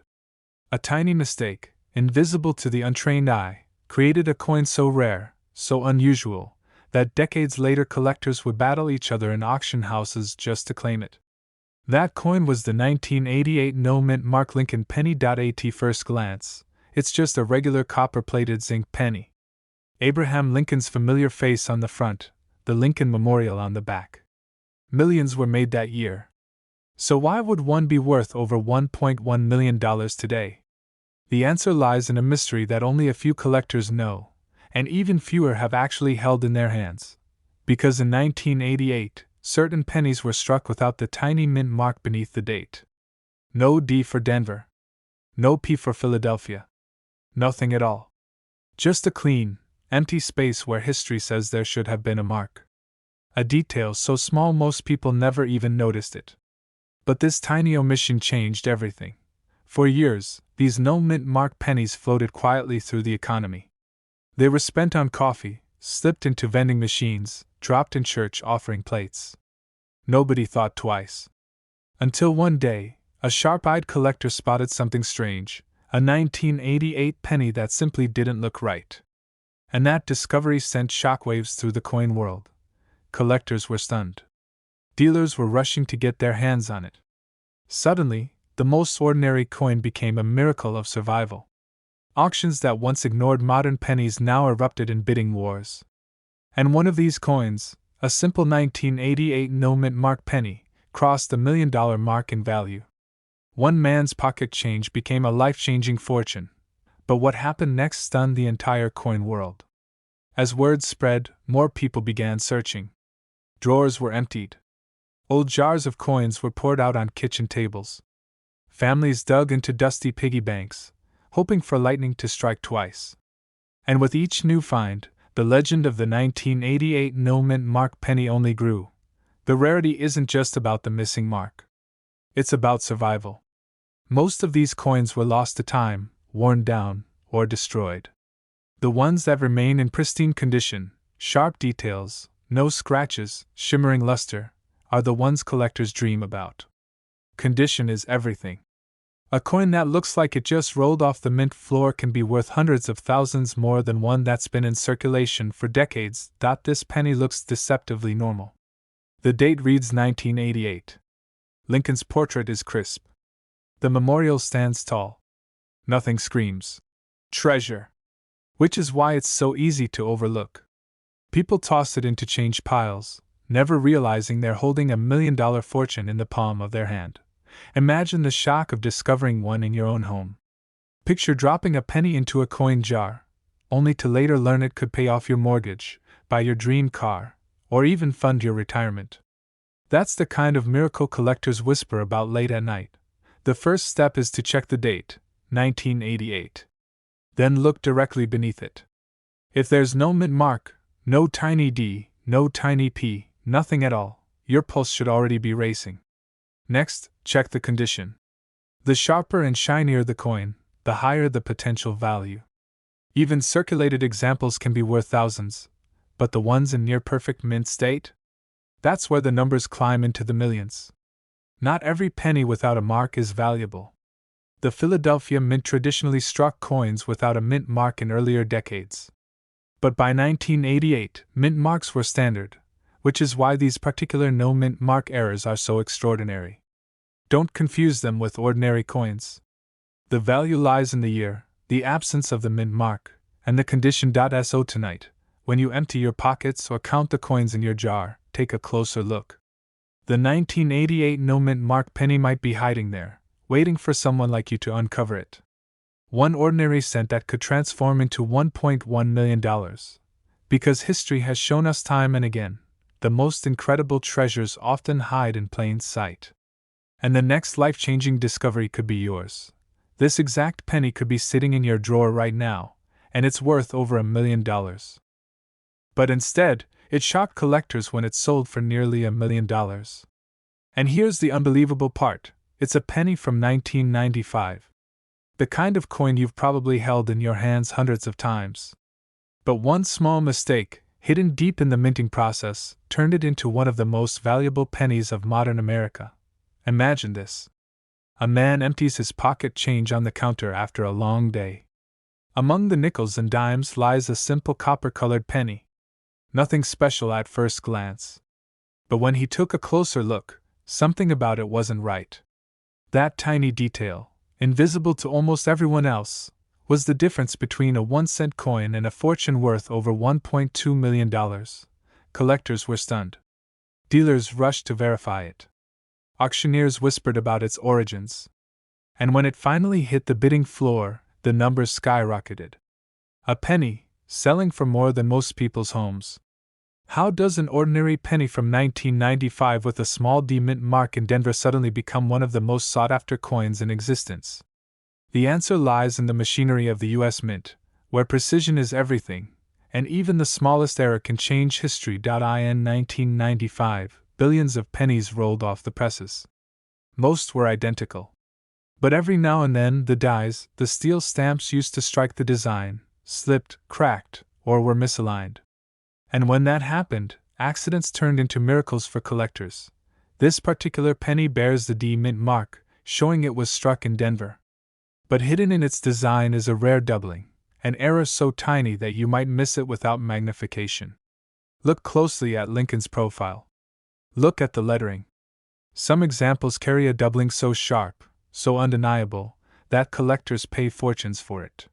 A tiny mistake, invisible to the untrained eye, created a coin so rare, so unusual, that decades later collectors would battle each other in auction houses just to claim it. That coin was the 1988 no-mint mark Lincoln penny. At first glance, it's just a regular copper-plated zinc penny. Abraham Lincoln's familiar face on the front, the Lincoln Memorial on the back. Millions were made that year. So why would one be worth over $1.1 million today? The answer lies in a mystery that only a few collectors know, and even fewer have actually held in their hands. Because in 1988, certain pennies were struck without the tiny mint mark beneath the date. No D for Denver. No P for Philadelphia. Nothing at all. Just a clean, empty space where history says there should have been a mark. A detail so small most people never even noticed it. But this tiny omission changed everything. For years, these no-mint mark pennies floated quietly through the economy. They were spent on coffee, slipped into vending machines, dropped in church offering plates. Nobody thought twice. Until one day, a sharp-eyed collector spotted something strange, a 1988 penny that simply didn't look right. And that discovery sent shockwaves through the coin world. Collectors were stunned. Dealers were rushing to get their hands on it. Suddenly, the most ordinary coin became a miracle of survival. Auctions that once ignored modern pennies now erupted in bidding wars. And one of these coins, a simple 1988 no-mint mark penny, crossed the $1 million mark in value. One man's pocket change became a life-changing fortune. But what happened next stunned the entire coin world. As word spread, more people began searching. Drawers were emptied. Old jars of coins were poured out on kitchen tables. Families dug into dusty piggy banks, hoping for lightning to strike twice. And with each new find, the legend of the 1988 no-mint mark penny only grew. The rarity isn't just about the missing mark. It's about survival. Most of these coins were lost to time, worn down, or destroyed. The ones that remain in pristine condition, sharp details, no scratches, shimmering luster, are the ones collectors dream about. Condition is everything. A coin that looks like it just rolled off the mint floor can be worth hundreds of thousands more than one that's been in circulation for decades. This penny looks deceptively normal. The date reads 1988. Lincoln's portrait is crisp. The memorial stands tall. Nothing screams treasure. Which is why it's so easy to overlook. People toss it into change piles, never realizing they're holding $1 million fortune in the palm of their hand. Imagine the shock of discovering one in your own home. Picture dropping a penny into a coin jar, only to later learn it could pay off your mortgage, buy your dream car, or even fund your retirement. That's the kind of miracle collectors whisper about late at night. The first step is to check the date, 1988. Then look directly beneath it. If there's no mint mark, no tiny d, no tiny p, nothing at all, your pulse should already be racing. Next, check the condition. The sharper and shinier the coin, the higher the potential value. Even circulated examples can be worth thousands, but the ones in near-perfect mint state? That's where the numbers climb into the millions. Not every penny without a mark is valuable. The Philadelphia Mint traditionally struck coins without a mint mark in earlier decades. But by 1988, mint marks were standard, which is why these particular no-mint mark errors are so extraordinary. Don't confuse them with ordinary coins. The value lies in the year, the absence of the mint mark, and the condition. So tonight, when you empty your pockets or count the coins in your jar, take a closer look. The 1988 no-mint mark penny might be hiding there, waiting for someone like you to uncover it. One ordinary cent that could transform into $1.1 million. Because history has shown us time and again, the most incredible treasures often hide in plain sight. And the next life-changing discovery could be yours. This exact penny could be sitting in your drawer right now, and it's worth over $1 million. But instead, it shocked collectors when it sold for nearly $1 million. And here's the unbelievable part, it's a penny from 1995. The kind of coin you've probably held in your hands hundreds of times. But one small mistake, hidden deep in the minting process, turned it into one of the most valuable pennies of modern America. Imagine this. A man empties his pocket change on the counter after a long day. Among the nickels and dimes lies a simple copper-colored penny. Nothing special at first glance. But when he took a closer look, something about it wasn't right. That tiny detail, invisible to almost everyone else, was the difference between a 1-cent coin and a fortune worth over $1.2 million. Collectors were stunned. Dealers rushed to verify it. Auctioneers whispered about its origins. And when it finally hit the bidding floor, the numbers skyrocketed. A penny, selling for more than most people's homes. How does an ordinary penny from 1995 with a small D mint mark in Denver suddenly become one of the most sought-after coins in existence? The answer lies in the machinery of the U.S. Mint, where precision is everything, and even the smallest error can change history. In 1995, billions of pennies rolled off the presses. Most were identical. But every now and then the dies, the steel stamps used to strike the design, slipped, cracked, or were misaligned. And when that happened, accidents turned into miracles for collectors. This particular penny bears the D mint mark, showing it was struck in Denver. But hidden in its design is a rare doubling, an error so tiny that you might miss it without magnification. Look closely at Lincoln's profile. Look at the lettering. Some examples carry a doubling so sharp, so undeniable, that collectors pay fortunes for it.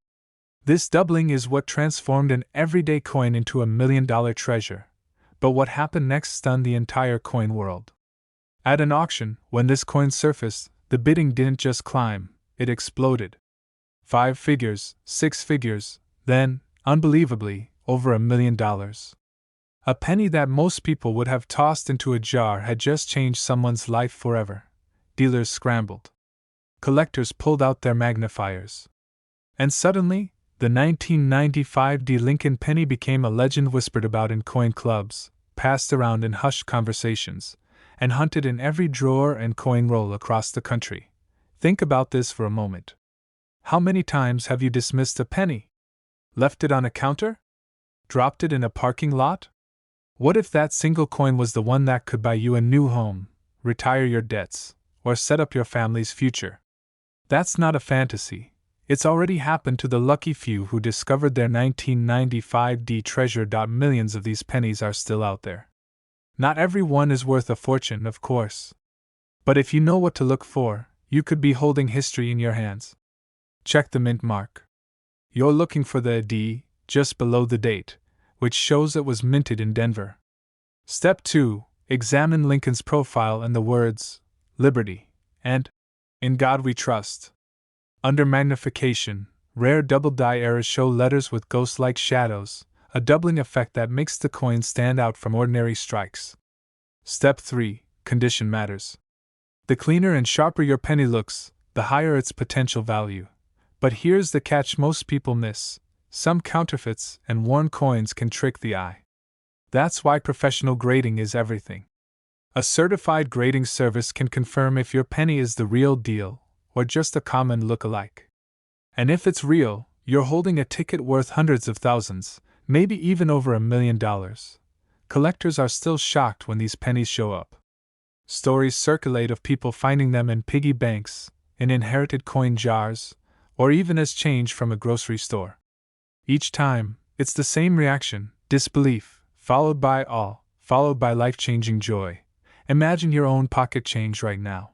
This doubling is what transformed an everyday coin into a $1 million treasure. But what happened next stunned the entire coin world. At an auction, when this coin surfaced, the bidding didn't just climb, it exploded. 5 figures, 6 figures, then, unbelievably, over $1 million. A penny that most people would have tossed into a jar had just changed someone's life forever. Dealers scrambled. Collectors pulled out their magnifiers. And suddenly, the 1995 D. Lincoln penny became a legend whispered about in coin clubs, passed around in hushed conversations, and hunted in every drawer and coin roll across the country. Think about this for a moment. How many times have you dismissed a penny? Left it on a counter? Dropped it in a parking lot? What if that single coin was the one that could buy you a new home, retire your debts, or set up your family's future? That's not a fantasy. It's already happened to the lucky few who discovered their 1995 D treasure. Millions of these pennies are still out there. Not every one is worth a fortune, of course. But if you know what to look for, you could be holding history in your hands. Check the mint mark. You're looking for the D, just below the date, which shows it was minted in Denver. Step 2. Examine Lincoln's profile and the words, Liberty, and In God We Trust. Under magnification, rare double die errors show letters with ghost-like shadows, a doubling effect that makes the coin stand out from ordinary strikes. Step 3. Condition matters. The cleaner and sharper your penny looks, the higher its potential value. But here's the catch most people miss. Some counterfeits and worn coins can trick the eye. That's why professional grading is everything. A certified grading service can confirm if your penny is the real deal or just a common look-alike. And if it's real, you're holding a ticket worth hundreds of thousands, maybe even over $1 million. Collectors are still shocked when these pennies show up. Stories circulate of people finding them in piggy banks, in inherited coin jars, or even as change from a grocery store. Each time, it's the same reaction, disbelief, followed by awe, followed by life-changing joy. Imagine your own pocket change right now.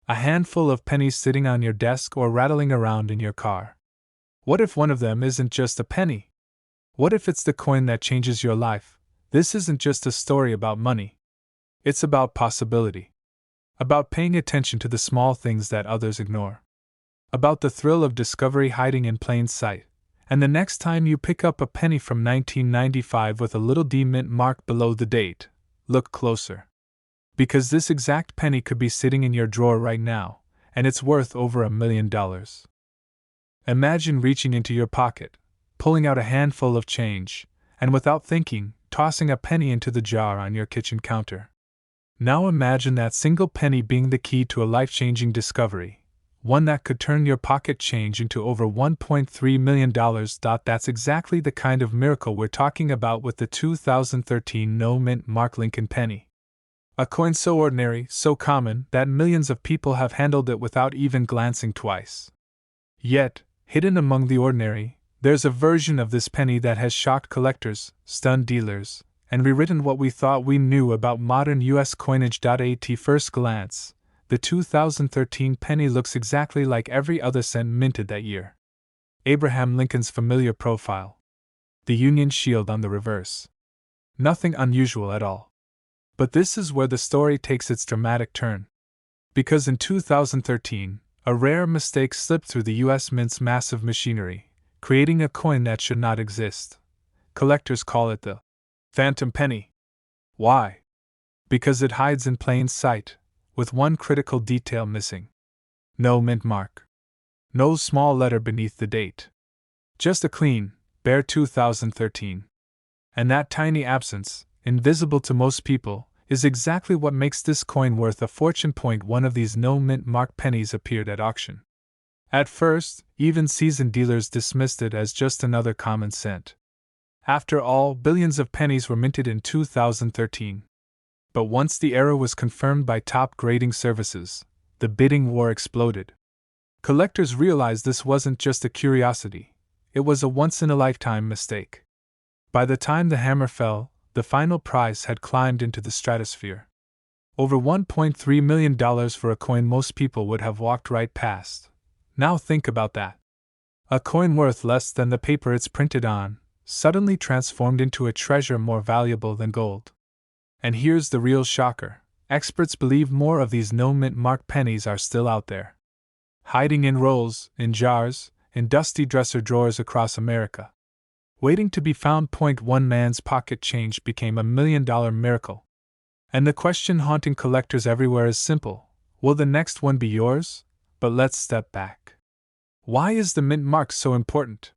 A handful of pennies sitting on your desk or rattling around in your car. What if one of them isn't just a penny? What if it's the coin that changes your life? This isn't just a story about money. It's about possibility. About paying attention to the small things that others ignore. About the thrill of discovery hiding in plain sight. And the next time you pick up a penny from 1995 with a little D mint mark below the date, look closer. Because this exact penny could be sitting in your drawer right now, and it's worth over $1 million. Imagine reaching into your pocket, pulling out a handful of change, and without thinking, tossing a penny into the jar on your kitchen counter. Now imagine that single penny being the key to a life-changing discovery, one that could turn your pocket change into over $1.3 million. That's exactly the kind of miracle we're talking about with the 2013 no mint mark Lincoln penny. A coin so ordinary, so common, that millions of people have handled it without even glancing twice. Yet, hidden among the ordinary, there's a version of this penny that has shocked collectors, stunned dealers, and rewritten what we thought we knew about modern US coinage. At first glance, the 2013 penny looks exactly like every other cent minted that year. Abraham Lincoln's familiar profile. The Union shield on the reverse. Nothing unusual at all. But this is where the story takes its dramatic turn. Because in 2013, a rare mistake slipped through the US Mint's massive machinery, creating a coin that should not exist. Collectors call it the phantom penny. Why? Because it hides in plain sight, with one critical detail missing. No mint mark. No small letter beneath the date. Just a clean, bare 2013. And that tiny absence, invisible to most people, is exactly what makes this coin worth a fortune. One of these no mint mark pennies appeared at auction. At first, even seasoned dealers dismissed it as just another common cent. After all, billions of pennies were minted in 2013. But once the error was confirmed by top grading services, the bidding war exploded. Collectors realized this wasn't just a curiosity, it was a once-in-a-lifetime mistake. By the time the hammer fell, the final price had climbed into the stratosphere. Over $1.3 million for a coin most people would have walked right past. Now think about that. A coin worth less than the paper it's printed on, suddenly transformed into a treasure more valuable than gold. And here's the real shocker. Experts believe more of these no-mint mark pennies are still out there. Hiding in rolls, in jars, in dusty dresser drawers across America. Waiting to be found. One man's pocket change became $1 million miracle. And the question haunting collectors everywhere is simple: will the next one be yours? But let's step back. Why is the mint mark so important?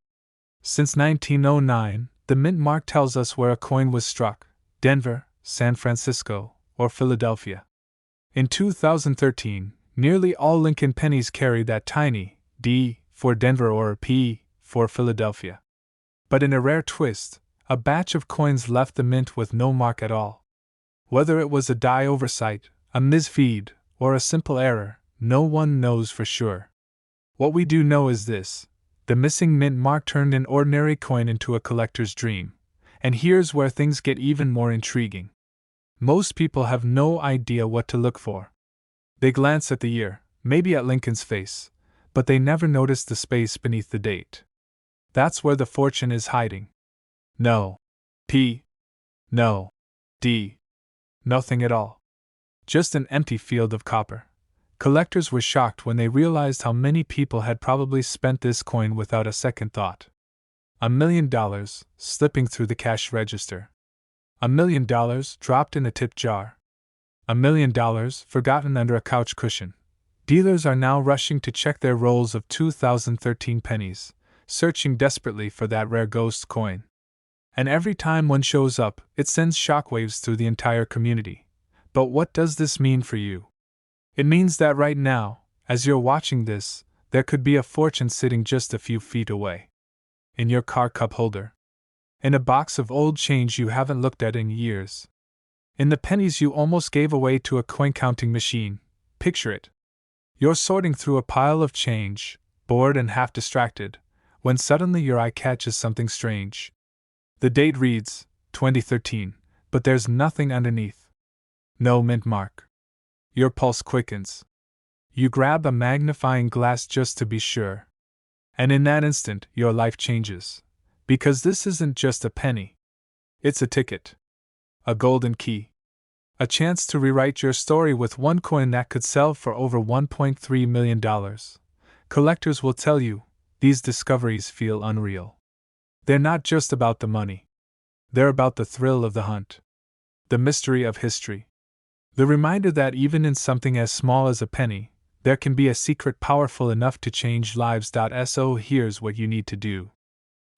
Since 1909, the mint mark tells us where a coin was struck: Denver, San Francisco, or Philadelphia. In 2013, nearly all Lincoln pennies carry that tiny D for Denver or P for Philadelphia. But in a rare twist, a batch of coins left the mint with no mark at all. Whether it was a die oversight, a misfeed, or a simple error, no one knows for sure. What we do know is this: the missing mint mark turned an ordinary coin into a collector's dream. And here's where things get even more intriguing. Most people have no idea what to look for. They glance at the year, maybe at Lincoln's face, but they never notice the space beneath the date. That's where the fortune is hiding. No P, no D, nothing at all. Just an empty field of copper. Collectors were shocked when they realized how many people had probably spent this coin without a second thought. $1 million slipping through the cash register. $1 million dropped in a tip jar. $1 million forgotten under a couch cushion. Dealers are now rushing to check their rolls of 2013 pennies, searching desperately for that rare ghost coin. And every time one shows up, it sends shockwaves through the entire community. But what does this mean for you? It means that right now, as you're watching this, there could be a fortune sitting just a few feet away. In your car cup holder. In a box of old change you haven't looked at in years. In the pennies you almost gave away to a coin-counting machine. Picture it. You're sorting through a pile of change, bored and half distracted, when suddenly your eye catches something strange. The date reads 2013, but there's nothing underneath. No mint mark. Your pulse quickens. You grab a magnifying glass just to be sure. And in that instant, your life changes. Because this isn't just a penny. It's a ticket. A golden key. A chance to rewrite your story with one coin that could sell for over $1.3 million. Collectors will tell you, these discoveries feel unreal. They're not just about the money. They're about the thrill of the hunt. The mystery of history. The reminder that even in something as small as a penny, there can be a secret powerful enough to change lives. So here's what you need to do.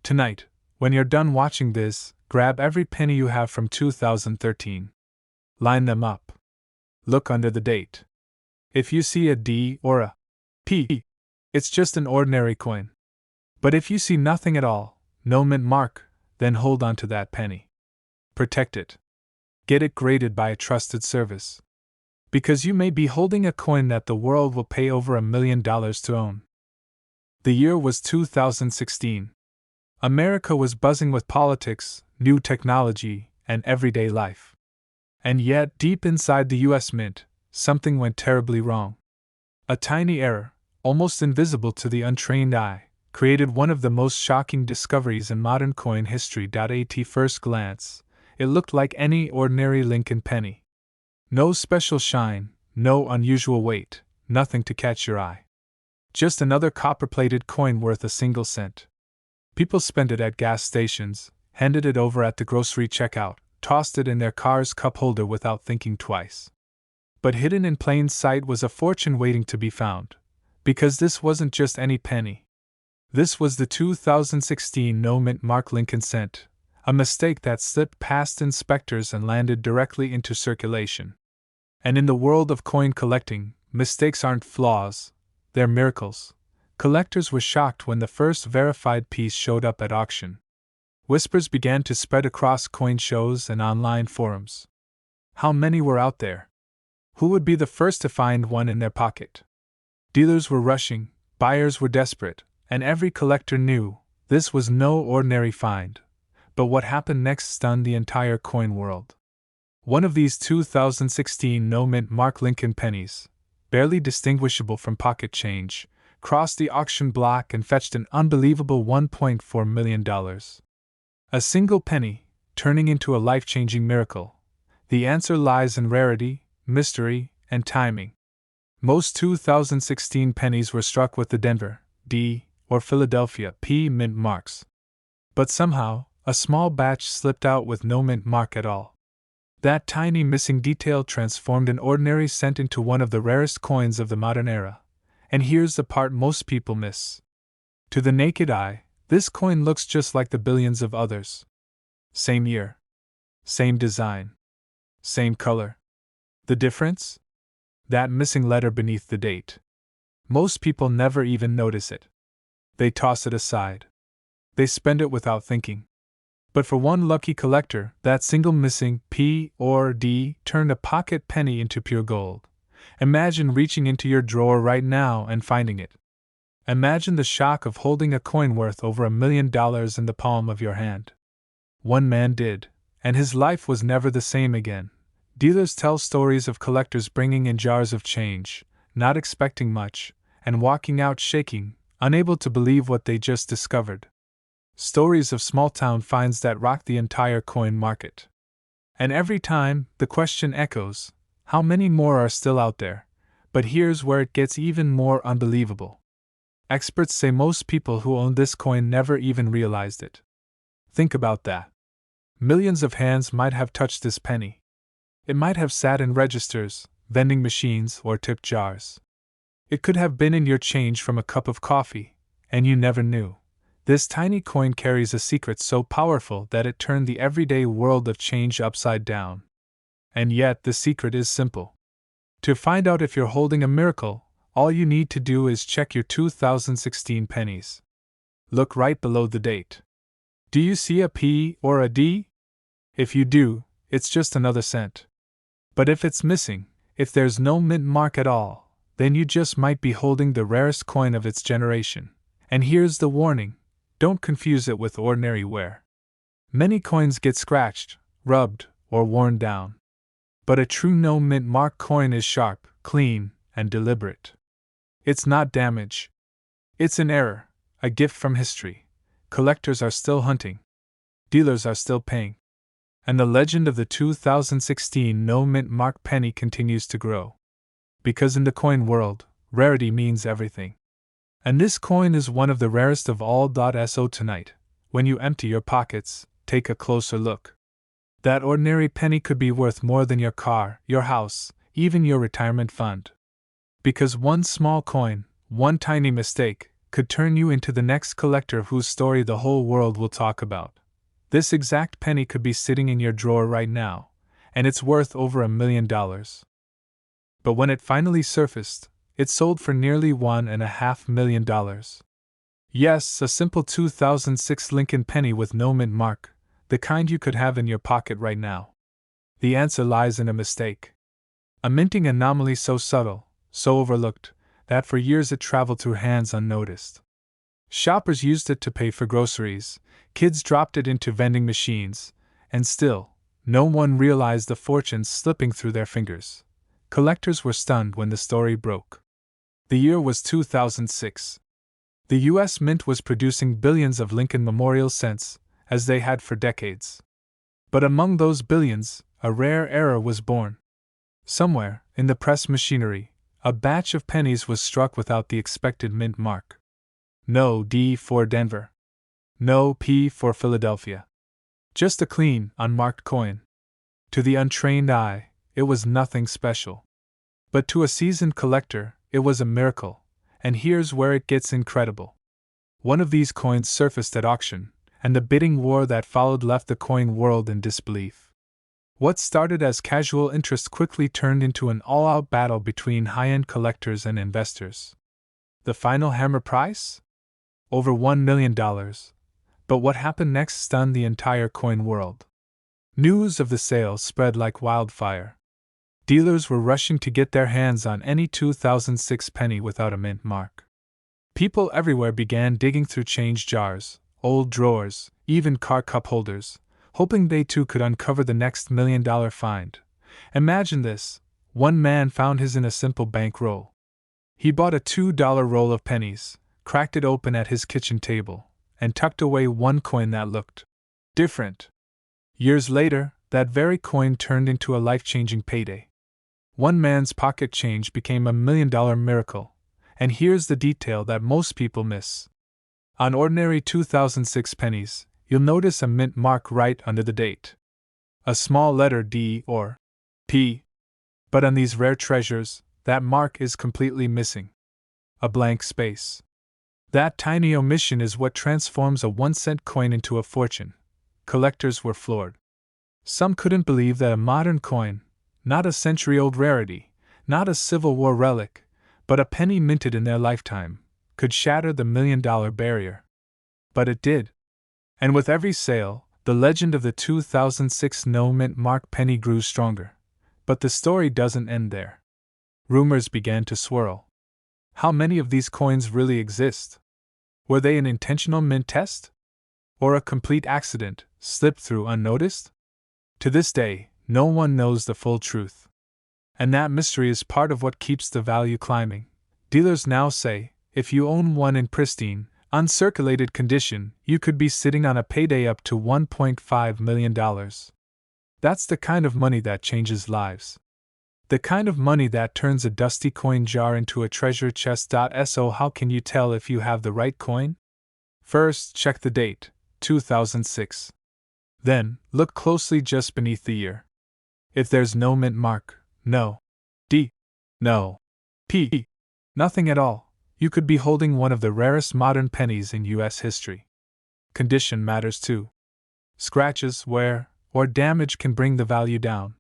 Tonight, when you're done watching this, grab every penny you have from 2013. Line them up. Look under the date. If you see a D or a P, it's just an ordinary coin. But if you see nothing at all, no mint mark, then hold on to that penny. Protect it. Get it graded by a trusted service. Because you may be holding a coin that the world will pay over $1 million to own. The year was 2016. America was buzzing with politics, new technology, and everyday life. And yet, deep inside the US Mint, something went terribly wrong. A tiny error, almost invisible to the untrained eye, created one of the most shocking discoveries in modern coin history. At first glance, it looked like any ordinary Lincoln penny. No special shine, no unusual weight, nothing to catch your eye. Just another copper-plated coin worth a single cent. People spent it at gas stations, handed it over at the grocery checkout, tossed it in their car's cup holder without thinking twice. But hidden in plain sight was a fortune waiting to be found, because this wasn't just any penny. This was the 2016 no-mint mark Lincoln cent, a mistake that slipped past inspectors and landed directly into circulation. And in the world of coin collecting, mistakes aren't flaws, they're miracles. Collectors were shocked when the first verified piece showed up at auction. Whispers began to spread across coin shows and online forums. How many were out there? Who would be the first to find one in their pocket? Dealers were rushing, buyers were desperate, and every collector knew this was no ordinary find. But what happened next stunned the entire coin world. One of these 2016 no-mint mark Lincoln pennies, barely distinguishable from pocket change, crossed the auction block and fetched an unbelievable $1.4 million. A single penny, turning into a life-changing miracle. The answer lies in rarity, mystery, and timing. Most 2016 pennies were struck with the Denver, D, or Philadelphia, P mint marks. But somehow, a small batch slipped out with no mint mark at all. That tiny missing detail transformed an ordinary cent into one of the rarest coins of the modern era. And here's the part most people miss. To the naked eye, this coin looks just like the billions of others. Same year. Same design. Same color. The difference? That missing letter beneath the date. Most people never even notice it. They toss it aside. They spend it without thinking. But for one lucky collector, that single missing P or D turned a pocket penny into pure gold. Imagine reaching into your drawer right now and finding it. Imagine the shock of holding a coin worth over $1 million in the palm of your hand. One man did, and his life was never the same again. Dealers tell stories of collectors bringing in jars of change, not expecting much, and walking out shaking, unable to believe what they just discovered. Stories of small-town finds that rock the entire coin market. And every time, the question echoes, how many more are still out there? But here's where it gets even more unbelievable. Experts say most people who own this coin never even realized it. Think about that. Millions of hands might have touched this penny. It might have sat in registers, vending machines, or tip jars. It could have been in your change from a cup of coffee, and you never knew. This tiny coin carries a secret so powerful that it turned the everyday world of change upside down. And yet, the secret is simple. To find out if you're holding a miracle, all you need to do is check your 2016 pennies. Look right below the date. Do you see a P or a D? If you do, it's just another cent. But if it's missing, if there's no mint mark at all, then you just might be holding the rarest coin of its generation. And here's the warning. Don't confuse it with ordinary wear. Many coins get scratched, rubbed, or worn down. But a true no-mint mark coin is sharp, clean, and deliberate. It's not damage. It's an error, a gift from history. Collectors are still hunting. Dealers are still paying. And the legend of the 2016 no-mint mark penny continues to grow. Because in the coin world, rarity means everything. And this coin is one of the rarest of all. So tonight, when you empty your pockets, take a closer look. That ordinary penny could be worth more than your car, your house, even your retirement fund. Because one small coin, one tiny mistake, could turn you into the next collector whose story the whole world will talk about. This exact penny could be sitting in your drawer right now, and it's worth over $1 million. But when it finally surfaced, it sold for nearly $1.5 million. Yes, a simple 2006 Lincoln penny with no mint mark, the kind you could have in your pocket right now. The answer lies in a mistake. A minting anomaly so subtle, so overlooked, that for years it traveled through hands unnoticed. Shoppers used it to pay for groceries, kids dropped it into vending machines, and still, No one realized the fortunes slipping through their fingers. Collectors were stunned when the story broke. The year was 2006. The U.S. Mint was producing billions of Lincoln Memorial cents, as they had for decades. But among those billions, a rare error was born. Somewhere, in the press machinery, a batch of pennies was struck without the expected mint mark. No D for Denver. No P for Philadelphia. Just a clean, unmarked coin. To the untrained eye, it was nothing special. But to a seasoned collector, it was a miracle, and here's where it gets incredible. One of these coins surfaced at auction, and the bidding war that followed left the coin world in disbelief. What started as casual interest quickly turned into an all-out battle between high-end collectors and investors. The final hammer price? Over $1 million. But what happened next stunned the entire coin world. News of the sale spread like wildfire. Dealers were rushing to get their hands on any 2006 penny without a mint mark. People everywhere began digging through change jars, old drawers, even car cup holders, hoping they too could uncover the next $1 million find. Imagine this: one man found his in a simple bank roll. He bought a $2 roll of pennies, cracked it open at his kitchen table, and tucked away one coin that looked different. Years later, that very coin turned into a life-changing payday. One man's pocket change became $1 million miracle, and here's the detail that most people miss. On ordinary 2006 pennies, you'll notice a mint mark right under the date. A small letter D or P. But on these rare treasures, that mark is completely missing. A blank space. That tiny omission is what transforms a 1-cent coin into a fortune. Collectors were floored. Some couldn't believe that a modern coin, not a century-old rarity, not a Civil War relic, but a penny minted in their lifetime, could shatter the $1 million barrier. But it did. And with every sale, the legend of the 2006 no-mint mark penny grew stronger. But the story doesn't end there. Rumors began to swirl. How many of these coins really exist? Were they an intentional mint test? Or a complete accident, slipped through unnoticed? To this day, no one knows the full truth. And that mystery is part of what keeps the value climbing. Dealers now say, if you own one in pristine, uncirculated condition, you could be sitting on a payday up to $1.5 million. That's the kind of money that changes lives. The kind of money that turns a dusty coin jar into a treasure chest. So how can you tell if you have the right coin? First, check the date, 2006. Then, look closely just beneath the year. If there's no mint mark, no D, no P, nothing at all, you could be holding one of the rarest modern pennies in U.S. history. Condition matters too. Scratches, wear, or damage can bring the value down.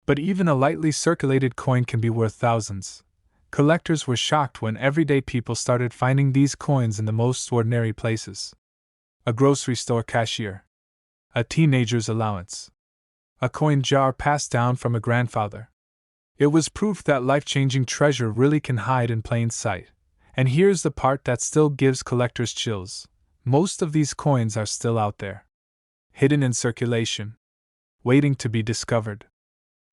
But even a lightly circulated coin can be worth thousands. Collectors were shocked when everyday people started finding these coins in the most ordinary places. A grocery store cashier. A teenager's allowance. A coin jar passed down from a grandfather. It was proof that life-changing treasure really can hide in plain sight. And here's the part that still gives collectors chills. Most of these coins are still out there. Hidden in circulation. Waiting to be discovered.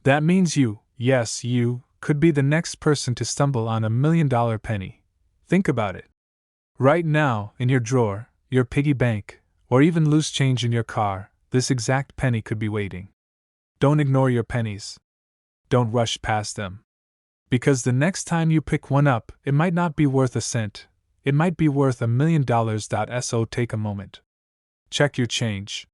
That means you, yes you, could be the next person to stumble on $1 million penny. Think about it. Right now, in your drawer, your piggy bank, or even loose change in your car, this exact penny could be waiting. Don't ignore your pennies. Don't rush past them. Because the next time you pick one up, it might not be worth a cent. It might be worth $1 million. So take a moment. Check your change.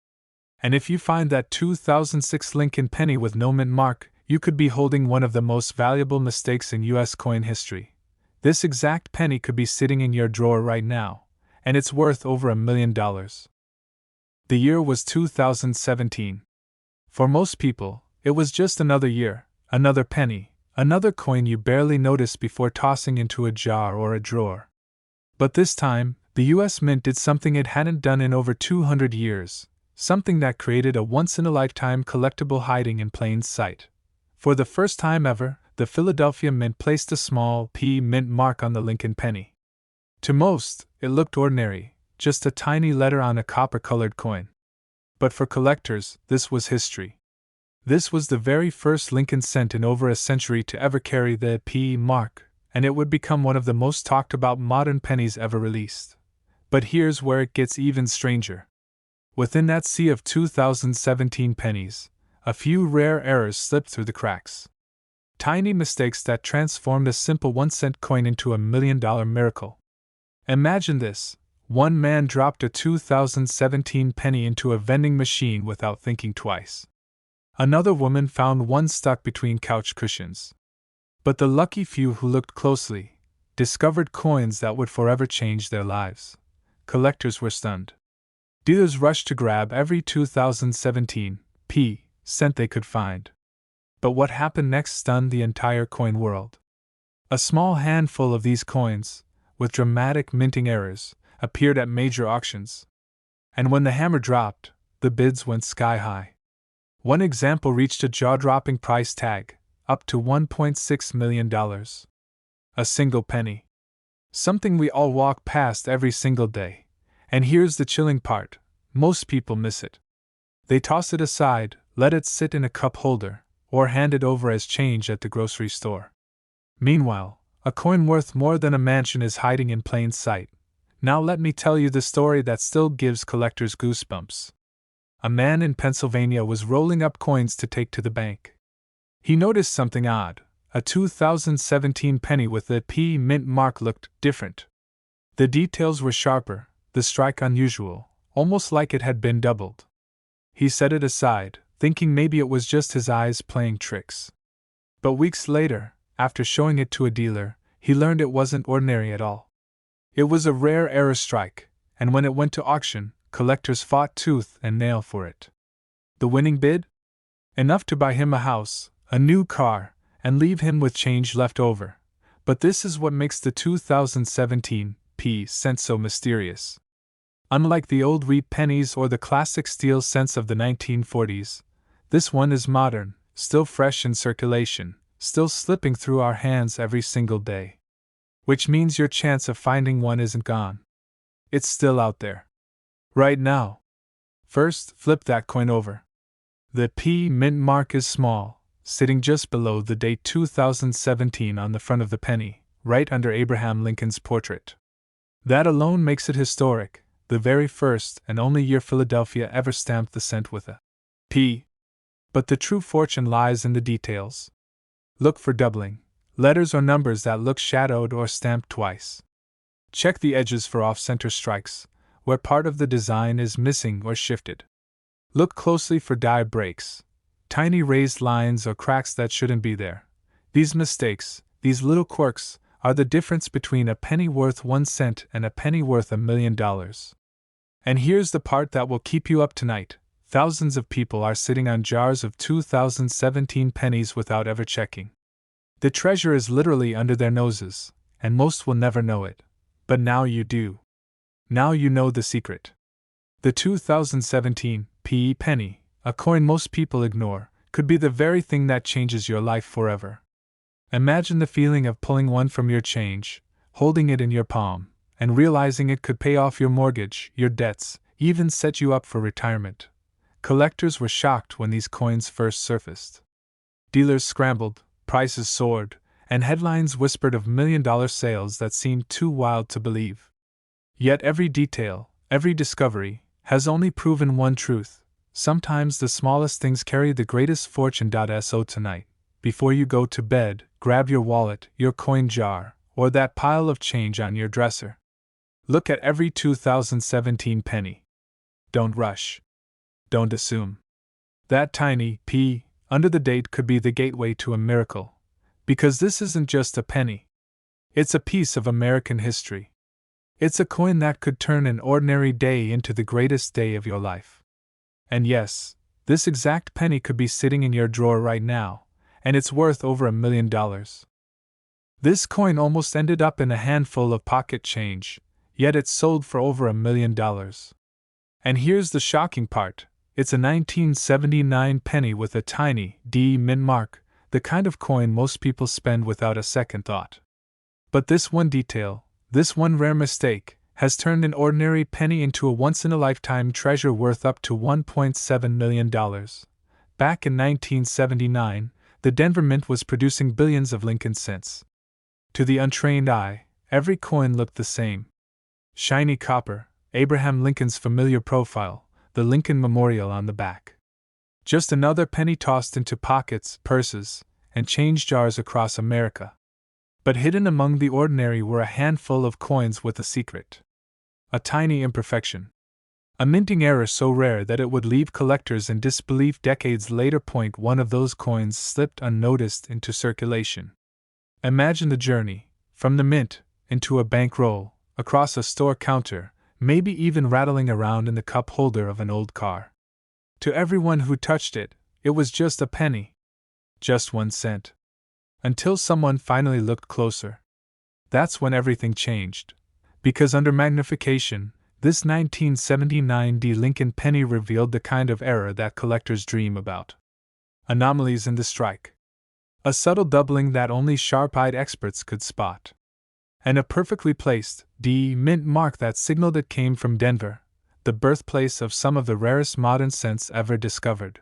And if you find that 2006 Lincoln penny with no mint mark, you could be holding one of the most valuable mistakes in U.S. coin history. This exact penny could be sitting in your drawer right now, and it's worth over $1 million. The year was 2017. For most people, it was just another year, another penny, another coin you barely noticed before tossing into a jar or a drawer. But this time, the U.S. Mint did something it hadn't done in over 200 years, something that created a once-in-a-lifetime collectible hiding in plain sight. For the first time ever, the Philadelphia Mint placed a small P mint mark on the Lincoln penny. To most, it looked ordinary, just a tiny letter on a copper-colored coin. But for collectors, this was history. This was the very first Lincoln cent in over a century to ever carry the P mark, and it would become one of the most talked about modern pennies ever released. But here's where it gets even stranger. Within that sea of 2017 pennies, a few rare errors slipped through the cracks. Tiny mistakes that transformed a simple 1-cent coin into a $1 million miracle. Imagine this: one man dropped a 2017 penny into a vending machine without thinking twice. Another woman found one stuck between couch cushions. But the lucky few who looked closely discovered coins that would forever change their lives. Collectors were stunned. Dealers rushed to grab every 2017 cent they could find. But what happened next stunned the entire coin world. A small handful of these coins, with dramatic minting errors, appeared at major auctions. And when the hammer dropped, the bids went sky high. One example reached a jaw-dropping price tag, up to $1.6 million. A single penny. Something we all walk past every single day. And here's the chilling part: most people miss it. They toss it aside, let it sit in a cup holder, or hand it over as change at the grocery store. Meanwhile, a coin worth more than a mansion is hiding in plain sight. Now let me tell you the story that still gives collectors goosebumps. A man in Pennsylvania was rolling up coins to take to the bank. He noticed something odd. A 2017 penny with the P mint mark looked different. The details were sharper, the strike unusual, almost like it had been doubled. He set it aside, thinking maybe it was just his eyes playing tricks. But weeks later, after showing it to a dealer, he learned it wasn't ordinary at all. It was a rare error strike, and when it went to auction, collectors fought tooth and nail for it. The winning bid? Enough to buy him a house, a new car, and leave him with change left over. But this is what makes the 2017 cent so mysterious. Unlike the old wheat pennies or the classic steel cents of the 1940s, this one is modern, still fresh in circulation, still slipping through our hands every single day. Which means your chance of finding one isn't gone. It's still out there. Right now. First, flip that coin over. The P mint mark is small, sitting just below the date 2017 on the front of the penny, right under Abraham Lincoln's portrait. That alone makes it historic, the very first and only year Philadelphia ever stamped the cent with a P. But the true fortune lies in the details. Look for doubling, letters or numbers that look shadowed or stamped twice. Check the edges for off-center strikes, where part of the design is missing or shifted. Look closely for die breaks, tiny raised lines or cracks that shouldn't be there. These mistakes, these little quirks, are the difference between a penny worth 1 cent and a penny worth $1 million. And here's the part that will keep you up tonight. Thousands of people are sitting on jars of 2017 pennies without ever checking. The treasure is literally under their noses, and most will never know it. But now you do. Now you know the secret. The 2017 penny, a coin most people ignore, could be the very thing that changes your life forever. Imagine the feeling of pulling one from your change, holding it in your palm, and realizing it could pay off your mortgage, your debts, even set you up for retirement. Collectors were shocked when these coins first surfaced. Dealers scrambled, prices soared, and headlines whispered of $1 million sales that seemed too wild to believe. Yet every detail, every discovery, has only proven one truth: sometimes the smallest things carry the greatest fortune. So tonight, before you go to bed, grab your wallet, your coin jar, or that pile of change on your dresser. Look at every 2017 penny. Don't rush. Don't assume. That tiny P under the date could be the gateway to a miracle. Because this isn't just a penny. It's a piece of American history. It's a coin that could turn an ordinary day into the greatest day of your life. And yes, this exact penny could be sitting in your drawer right now, and it's worth over $1 million. This coin almost ended up in a handful of pocket change, yet it sold for over $1 million. And here's the shocking part: it's a 1979 penny with a tiny D mint mark, the kind of coin most people spend without a second thought. But this one detail, this one rare mistake, has turned an ordinary penny into a once-in-a-lifetime treasure worth up to $1.7 million. Back in 1979, the Denver Mint was producing billions of Lincoln cents. To the untrained eye, every coin looked the same. Shiny copper, Abraham Lincoln's familiar profile, the Lincoln Memorial on the back. Just another penny tossed into pockets, purses, and change jars across America. But hidden among the ordinary were a handful of coins with a secret. A tiny imperfection. A minting error so rare that it would leave collectors in disbelief decades later. One of those coins slipped unnoticed into circulation. Imagine the journey, from the mint, into a bankroll, across a store counter, maybe even rattling around in the cup holder of an old car. To everyone who touched it, it was just a penny. Just 1 cent. Until someone finally looked closer. That's when everything changed. Because under magnification, this 1979 Lincoln penny revealed the kind of error that collectors dream about. Anomalies in the strike. A subtle doubling that only sharp-eyed experts could spot. And a perfectly placed mint mark that signaled it came from Denver, the birthplace of some of the rarest modern cents ever discovered.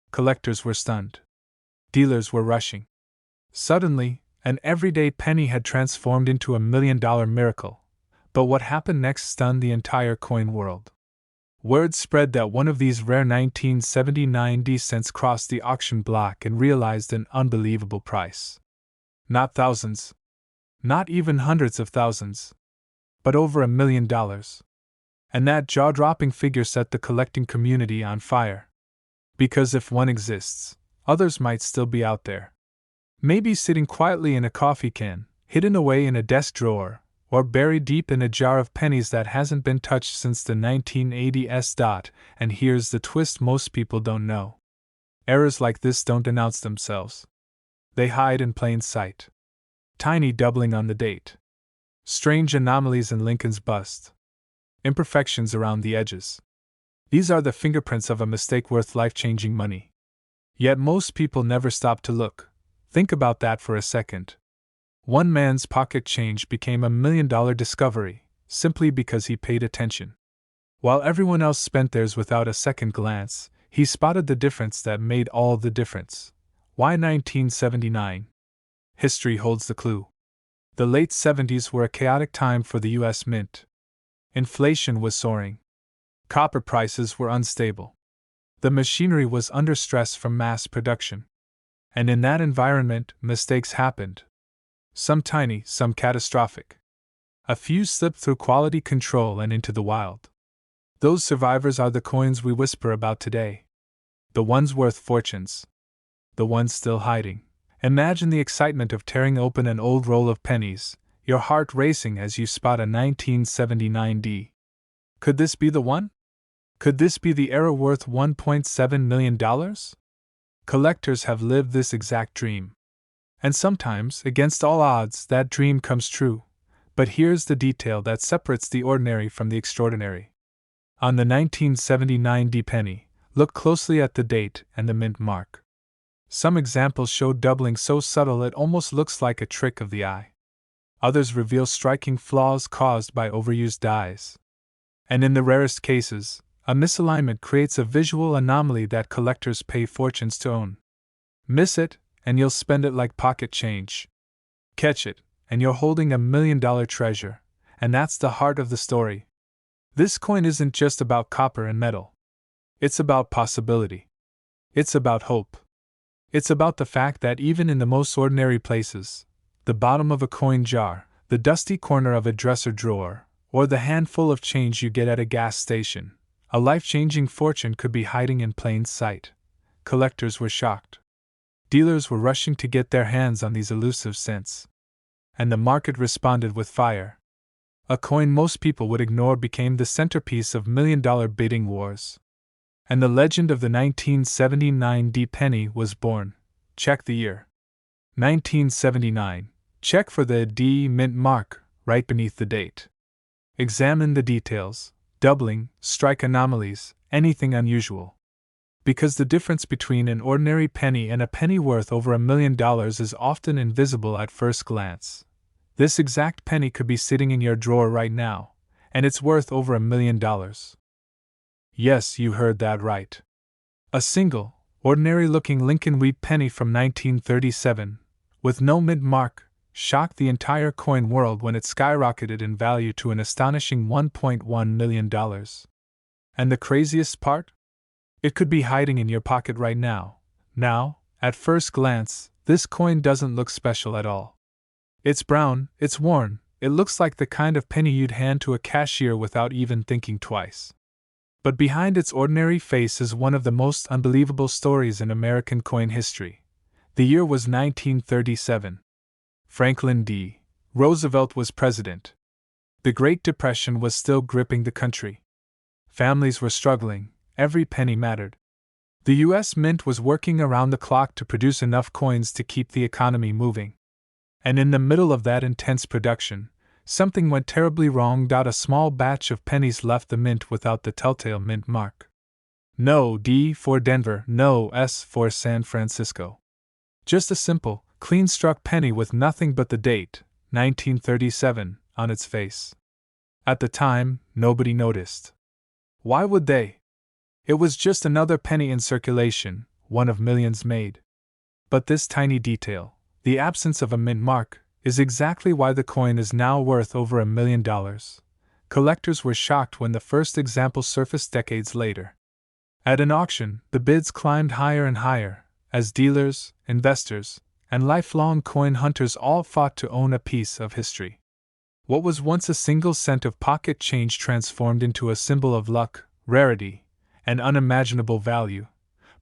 Collectors were stunned. Dealers were rushing. Suddenly, an everyday penny had transformed into $1 million miracle. But what happened next stunned the entire coin world. Word spread that one of these rare 1979 cents crossed the auction block and realized an unbelievable price. Not thousands. Not even hundreds of thousands. But over $1 million. And that jaw-dropping figure set the collecting community on fire. Because if one exists, others might still be out there. Maybe sitting quietly in a coffee can, hidden away in a desk drawer, or buried deep in a jar of pennies that hasn't been touched since the 1980s. And here's the twist most people don't know. Errors like this don't announce themselves. They hide in plain sight. Tiny doubling on the date. Strange anomalies in Lincoln's bust. Imperfections around the edges. These are the fingerprints of a mistake worth life-changing money. Yet most people never stop to look. Think about that for a second. One man's pocket change became $1 million discovery, simply because he paid attention. While everyone else spent theirs without a second glance, he spotted the difference that made all the difference. Why 1979? History holds the clue. The late 70s were a chaotic time for the U.S. Mint. Inflation was soaring. Copper prices were unstable. The machinery was under stress from mass production. And in that environment, mistakes happened. Some tiny, some catastrophic. A few slipped through quality control and into the wild. Those survivors are the coins we whisper about today. The ones worth fortunes. The ones still hiding. Imagine the excitement of tearing open an old roll of pennies, your heart racing as you spot a 1979 Could this be the one? Could this be the era worth $1.7 million? Collectors have lived this exact dream. And sometimes, against all odds, that dream comes true. But here's the detail that separates the ordinary from the extraordinary. On the 1979 penny, look closely at the date and the mint mark. Some examples show doubling so subtle it almost looks like a trick of the eye. Others reveal striking flaws caused by overused dies. And in the rarest cases, a misalignment creates a visual anomaly that collectors pay fortunes to own. Miss it, and you'll spend it like pocket change. Catch it, and you're holding $1 million treasure, and that's the heart of the story. This coin isn't just about copper and metal. It's about possibility. It's about hope. It's about the fact that even in the most ordinary places, the bottom of a coin jar, the dusty corner of a dresser drawer, or the handful of change you get at a gas station, a life-changing fortune could be hiding in plain sight. Collectors were shocked. Dealers were rushing to get their hands on these elusive cents. And the market responded with fire. A coin most people would ignore became the centerpiece of million-dollar bidding wars. And the legend of the 1979 penny was born. Check the year. 1979. Check for the D mint mark, right beneath the date. Examine the details, doubling, strike anomalies, anything unusual. Because the difference between an ordinary penny and a penny worth over $1 million is often invisible at first glance. This exact penny could be sitting in your drawer right now, and it's worth over $1 million. Yes, you heard that right. A single, Ordinary-looking Lincoln wheat penny from 1937, with no mint mark, shocked the entire coin world when it skyrocketed in value to an astonishing $1.1 million. And the craziest part? It could be hiding in your pocket right now. Now, at first glance, this coin doesn't look special at all. It's brown, it's worn, it looks like the kind of penny you'd hand to a cashier without even thinking twice. But behind its ordinary face is one of the most unbelievable stories in American coin history. The year was 1937. Franklin D. Roosevelt was president. The Great Depression was still gripping the country. Families were struggling, every penny mattered. The U.S. Mint was working around the clock to produce enough coins to keep the economy moving. And in the middle of that intense production, something went terribly wrong. A small batch of pennies left the mint without the telltale mint mark. No D for Denver, no S for San Francisco. Just a simple, clean-struck penny with nothing but the date, 1937, on its face. At the time, nobody noticed. Why would they? It was just another penny in circulation, one of millions made. But this tiny detail, the absence of a mint mark, is exactly why the coin is now worth over $1 million. Collectors were shocked when the first example surfaced decades later. At an auction, the bids climbed higher and higher, as dealers, investors, and lifelong coin hunters all fought to own a piece of history. What was once a single cent of pocket change transformed into a symbol of luck, rarity, and unimaginable value.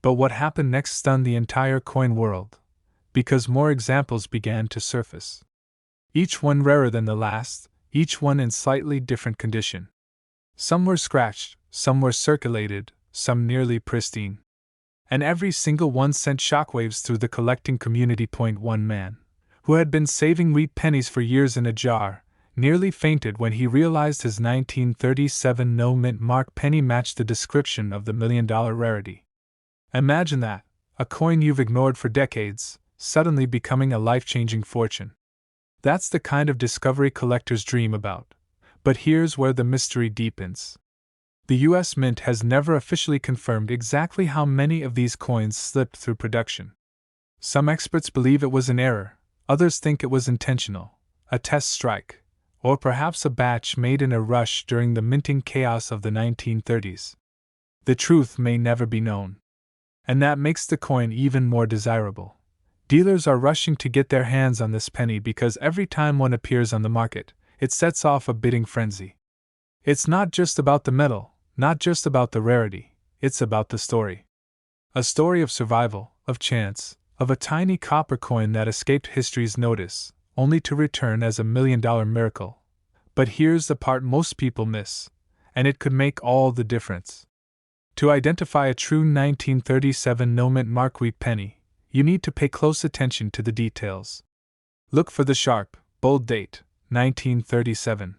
But what happened next stunned the entire coin world, because more examples began to surface. Each one rarer than the last, each one in slightly different condition. Some were scratched, some were circulated, some nearly pristine. And every single one sent shockwaves through the collecting community. One man, who had been saving wheat pennies for years in a jar, nearly fainted when he realized his 1937 no mint mark penny matched the description of the $1 million rarity. Imagine that, a coin you've ignored for decades, suddenly becoming a life-changing fortune. That's the kind of discovery collectors dream about. But here's where the mystery deepens. The U.S. Mint has never officially confirmed exactly how many of these coins slipped through production. Some experts believe it was an error, others think it was intentional, a test strike, or perhaps a batch made in a rush during the minting chaos of the 1930s. The truth may never be known. And that makes the coin even more desirable. Dealers are rushing to get their hands on this penny because every time one appears on the market, it sets off a bidding frenzy. It's not just about the metal, not just about the rarity, it's about the story. A story of survival, of chance, of a tiny copper coin that escaped history's notice, only to return as $1 million miracle. But here's the part most people miss, and it could make all the difference. To identify a true 1937 no mint mark wheat penny, you need to pay close attention to the details. Look for the sharp, bold date, 1937.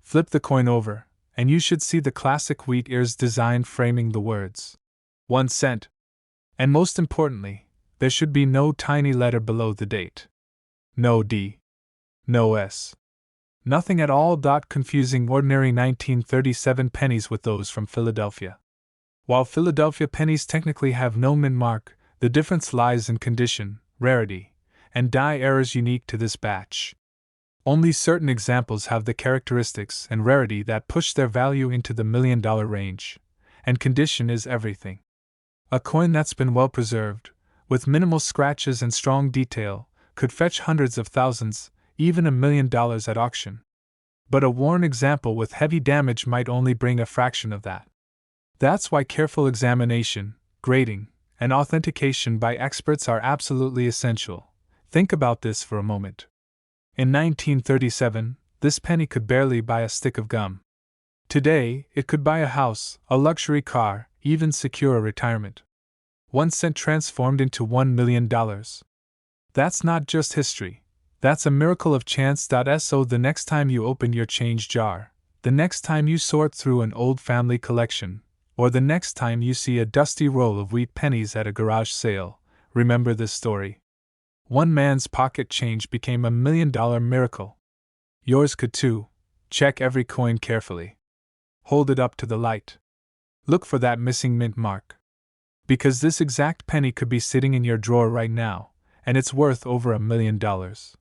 Flip the coin over, and you should see the classic wheat ears design framing the words 1 cent. And most importantly, there should be no tiny letter below the date. No D. No S. Nothing at all. Confusing ordinary 1937 pennies with those from Philadelphia. While Philadelphia pennies technically have no mint mark, the difference lies in condition, rarity, and die errors unique to this batch. Only certain examples have the characteristics and rarity that push their value into the $1 million range, and condition is everything. A coin that's been well preserved, with minimal scratches and strong detail, could fetch hundreds of thousands, even $1 million at auction. But a worn example with heavy damage might only bring a fraction of that. That's why careful examination, grading, and authentication by experts are absolutely essential. Think about this for a moment. In 1937, this penny could barely buy a stick of gum. Today, it could buy a house, a luxury car, even secure a retirement. 1 cent transformed into $1 million. That's not just history. That's a miracle of chance. So the next time you open your change jar, the next time you sort through an old family collection, or the next time you see a dusty roll of wheat pennies at a garage sale, remember this story. One man's pocket change became $1 million miracle. Yours could too. Check every coin carefully. Hold it up to the light. Look for that missing mint mark. Because this exact penny could be sitting in your drawer right now, and it's worth over $1 million.